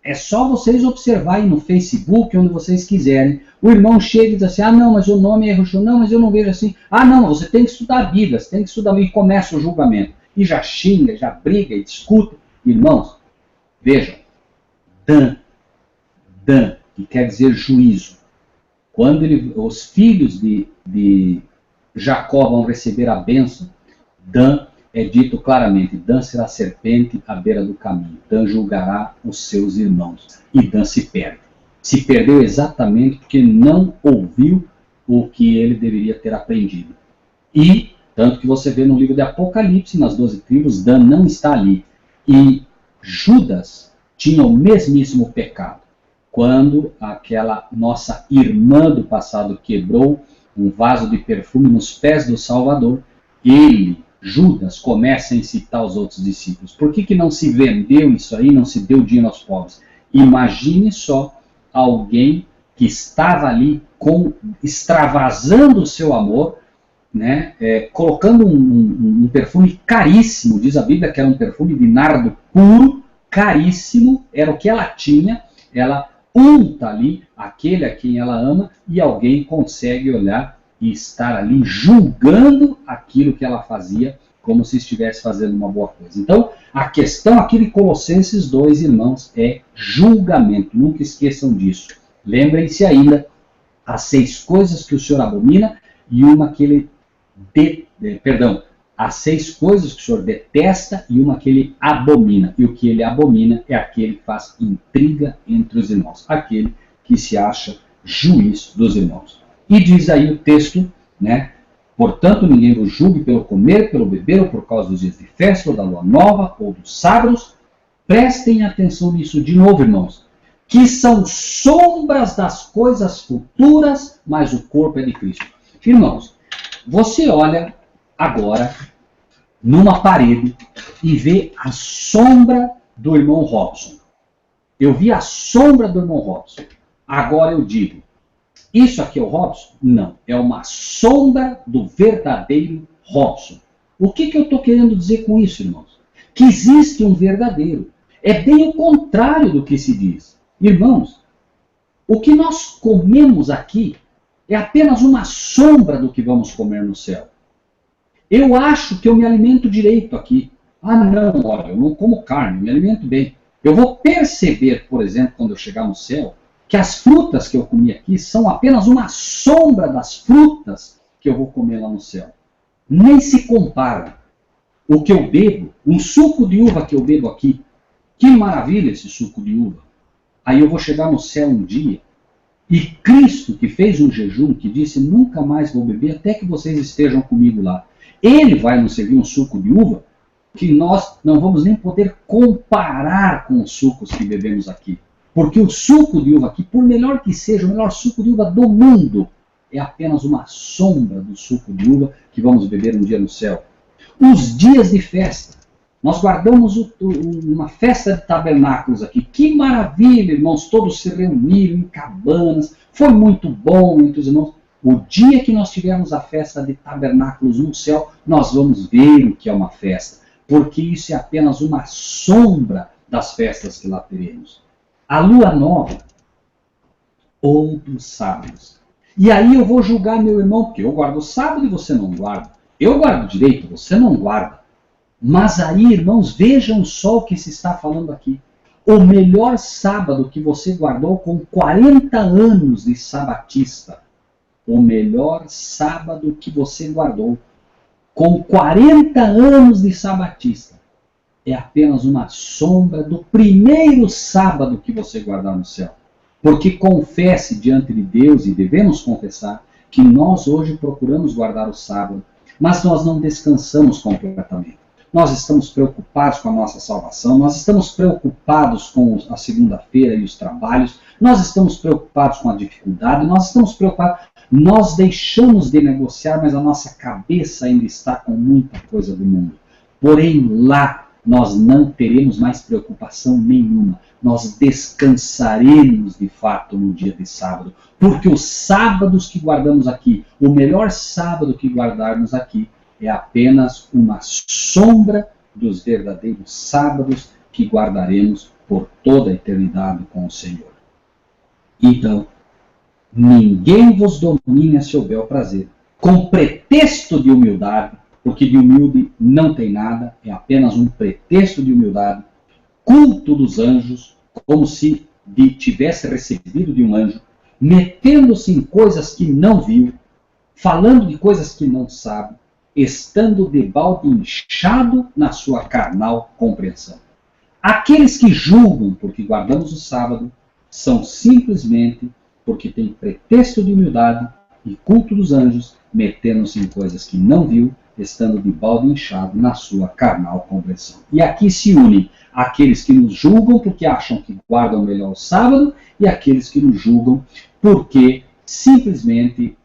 é só vocês observarem no Facebook, onde vocês quiserem. O irmão chega e diz assim, ah não, mas o nome é Roxo, não, mas eu não vejo assim. Ah não, você tem que estudar a Bíblia, você tem que estudar, e começa o julgamento. E já xinga, já briga e discute. Irmãos, vejam, Dan, que quer dizer juízo. Quando os filhos de Jacó vão receber a bênção, Dan é dito claramente, Dan será serpente à beira do caminho. Dan julgará os seus irmãos. E Dan se perde. Se perdeu exatamente porque não ouviu o que ele deveria ter aprendido. E, tanto que você vê no livro de Apocalipse, nas 12 tribos, Dan não está ali. E Judas tinha o mesmíssimo pecado. Quando aquela nossa irmã do passado quebrou um vaso de perfume nos pés do Salvador, ele, Judas, começa a incitar os outros discípulos. Por que não se vendeu isso aí, não se deu dinheiro aos pobres? Imagine só alguém que estava ali extravasando o seu amor, né, colocando um perfume caríssimo, diz a Bíblia que era um perfume de nardo puro, caríssimo, era o que ela tinha, ela unta ali aquele a quem ela ama e alguém consegue olhar e estar ali julgando aquilo que ela fazia como se estivesse fazendo uma boa coisa. Então, a questão aqui de Colossenses 2, irmãos, é julgamento. Nunca esqueçam disso. Lembrem-se ainda, as 6 coisas que o Senhor abomina e uma que ele... as 6 coisas que o Senhor detesta e uma que ele abomina. E o que ele abomina é aquele que faz intriga entre os irmãos. Aquele que se acha juiz dos irmãos. E diz aí o texto, né? Portanto, ninguém vos julgue pelo comer, pelo beber, ou por causa dos dias de festa, ou da lua nova, ou dos sábados. Prestem atenção nisso de novo, irmãos. Que são sombras das coisas futuras, mas o corpo é de Cristo. Irmãos, você olha agora numa parede e vê a sombra do irmão Robson. Eu vi a sombra do irmão Robson. Agora eu digo, isso aqui é o Robson? Não, é uma sombra do verdadeiro Robson. O que eu estou querendo dizer com isso, irmãos? Que existe um verdadeiro. É bem o contrário do que se diz. Irmãos, o que nós comemos aqui é apenas uma sombra do que vamos comer no céu. Eu acho que eu me alimento direito aqui. Ah, não, olha, eu não como carne, eu me alimento bem. Eu vou perceber, por exemplo, quando eu chegar no céu, que as frutas que eu comi aqui são apenas uma sombra das frutas que eu vou comer lá no céu. Nem se compara. O que eu bebo, um suco de uva que eu bebo aqui, que maravilha esse suco de uva. Aí eu vou chegar no céu um dia, e Cristo, que fez um jejum, que disse, nunca mais vou beber até que vocês estejam comigo lá. Ele vai nos servir um suco de uva que nós não vamos nem poder comparar com os sucos que bebemos aqui. Porque o suco de uva aqui, por melhor que seja, o melhor suco de uva do mundo, é apenas uma sombra do suco de uva que vamos beber um dia no céu. Os dias de festa. Nós guardamos uma festa de tabernáculos aqui. Que maravilha, irmãos, todos se reuniram em cabanas. Foi muito bom entre os irmãos. O dia que nós tivermos a festa de tabernáculos no céu, nós vamos ver o que é uma festa. Porque isso é apenas uma sombra das festas que lá teremos. a lua nova ou dos sábados. E aí eu vou julgar meu irmão, porque eu guardo o sábado e você não guarda. Eu guardo direito, você não guarda. Mas aí, irmãos, vejam só o que se está falando aqui. O melhor sábado que você guardou com 40 anos de sabatista. O melhor sábado que você guardou com 40 anos de sabatista é apenas uma sombra do primeiro sábado que você guardar no céu. Porque confesse diante de Deus, e devemos confessar, que nós hoje procuramos guardar o sábado, mas nós não descansamos completamente. Nós estamos preocupados com a nossa salvação, nós estamos preocupados com a segunda-feira e os trabalhos, nós estamos preocupados com a dificuldade, nós estamos preocupados, nós deixamos de negociar, mas a nossa cabeça ainda está com muita coisa do mundo. Porém, lá nós não teremos mais preocupação nenhuma. Nós descansaremos de fato no dia de sábado, porque os sábados que guardamos aqui, o melhor sábado que guardarmos aqui, é apenas uma sombra dos verdadeiros sábados que guardaremos por toda a eternidade com o Senhor. Então, ninguém vos domine a seu bel prazer, com pretexto de humildade, porque de humilde não tem nada, é apenas um pretexto de humildade, culto dos anjos, como se tivesse recebido de um anjo, metendo-se em coisas que não viu, falando de coisas que não sabe, estando de balde inchado na sua carnal compreensão. Aqueles que julgam porque guardamos o sábado são simplesmente porque têm pretexto de humildade e culto dos anjos, metendo-se em coisas que não viu, estando de balde inchado na sua carnal compreensão. E aqui se unem aqueles que nos julgam porque acham que guardam melhor o sábado e aqueles que nos julgam porque simplesmente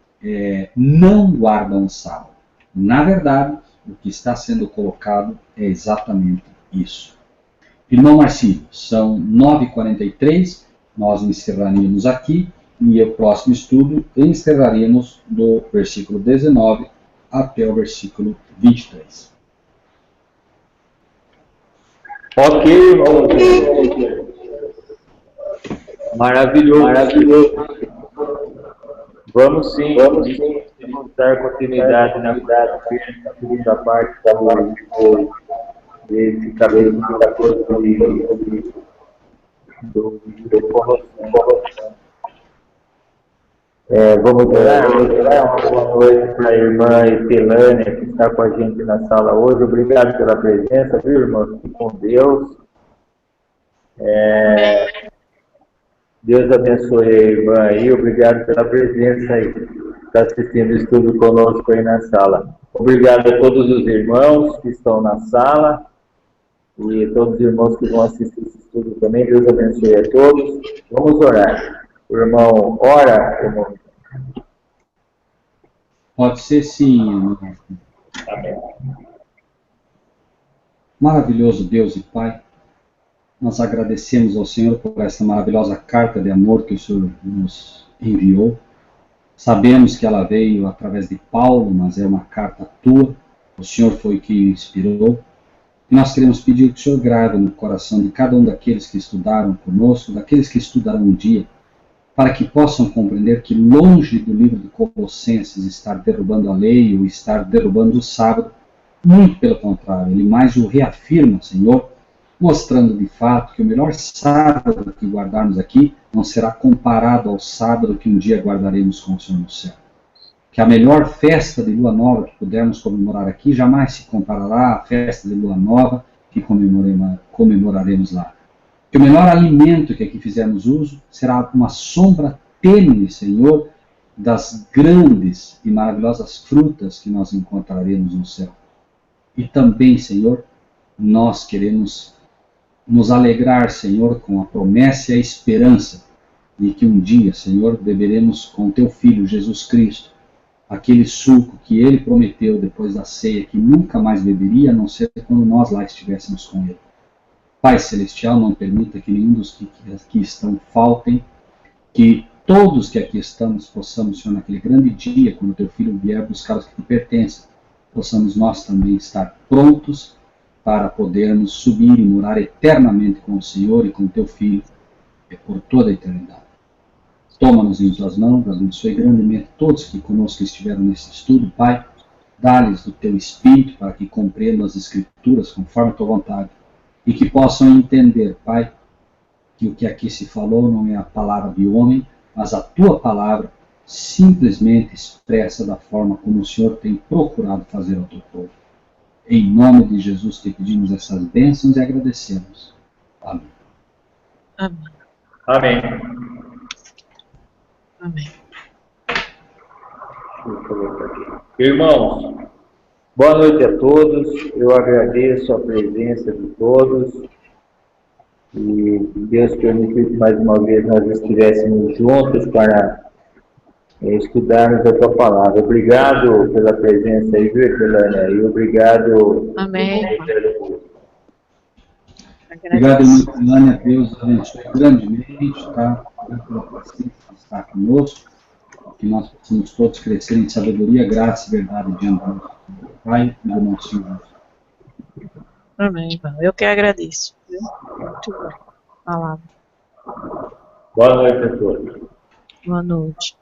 não guardam o sábado. Na verdade, o que está sendo colocado é exatamente isso. Irmão Marcílio, são 9h43, nós encerraríamos aqui e o próximo estudo encerraríamos do versículo 19 até o versículo 23. Ok, irmão. Maravilhoso. Vamos sim dar continuidade na segunda parte desse capítulo do Colossal. Vamos orar. Uma boa noite para a irmã Etelânia, que está com a gente na sala hoje. Obrigado pela presença, viu, irmão? Fique com Deus. Deus abençoe a irmã aí. Obrigado pela presença aí. Está assistindo o estudo conosco aí na sala. Obrigado a todos os irmãos que estão na sala e todos os irmãos que vão assistir esse estudo também. Deus abençoe a todos. Vamos orar. O irmão, ora, irmão. Pode ser sim, irmão. Amém. Maravilhoso Deus e Pai, nós agradecemos ao Senhor por essa maravilhosa carta de amor que o Senhor nos enviou. Sabemos que ela veio através de Paulo, mas é uma carta tua, o Senhor foi quem inspirou. E nós queremos pedir que o Senhor grave no coração de cada um daqueles que estudaram conosco, daqueles que estudarão um dia, para que possam compreender que longe do livro de Colossenses estar derrubando a lei ou estar derrubando o sábado, muito pelo contrário, ele mais o reafirma, Senhor, mostrando de fato que o melhor sábado que guardarmos aqui não será comparado ao sábado que um dia guardaremos com o Senhor no céu. Que a melhor festa de lua nova que pudermos comemorar aqui jamais se comparará à festa de lua nova que comemoraremos lá. Que o melhor alimento que aqui fizermos uso será uma sombra tênue, Senhor, das grandes e maravilhosas frutas que nós encontraremos no céu. E também, Senhor, nós queremos nos alegrar, Senhor, com a promessa e a esperança de que um dia, Senhor, beberemos com Teu Filho, Jesus Cristo, aquele suco que Ele prometeu depois da ceia, que nunca mais beberia, a não ser quando nós lá estivéssemos com Ele. Pai Celestial, não permita que nenhum dos que aqui estão faltem, que todos que aqui estamos possamos, Senhor, naquele grande dia, quando o Teu Filho vier buscar os que te pertencem, possamos nós também estar prontos para podermos subir e morar eternamente com o Senhor e com o Teu Filho, é por toda a eternidade. Toma-nos em tuas mãos, abençoe grandemente todos que conosco estiveram nesse estudo, Pai. Dá-lhes do teu Espírito para que compreendam as Escrituras conforme a tua vontade e que possam entender, Pai, que o que aqui se falou não é a palavra de homem, mas a tua palavra simplesmente expressa da forma como o Senhor tem procurado fazer ao teu povo. Em nome de Jesus te pedimos essas bênçãos e agradecemos. Amém. Amém. Amém. Amém. Irmãos, boa noite a todos. Eu agradeço a presença de todos. E Deus permitiu que mais uma vez nós estivéssemos juntos para estudarmos a tua palavra. Obrigado pela presença aí, viu, Helena? E obrigado. Amém. Obrigado, irmã Melânia. Deus abençoe grandemente, tá? Obrigado pela paciência de estar conosco. Que nós possamos todos crescer em sabedoria, graça e verdade diante do nosso Pai e do nosso Senhor. Amém, irmão. Eu que agradeço. Viu? Muito bom. Palavra. Boa noite a todos. Boa noite.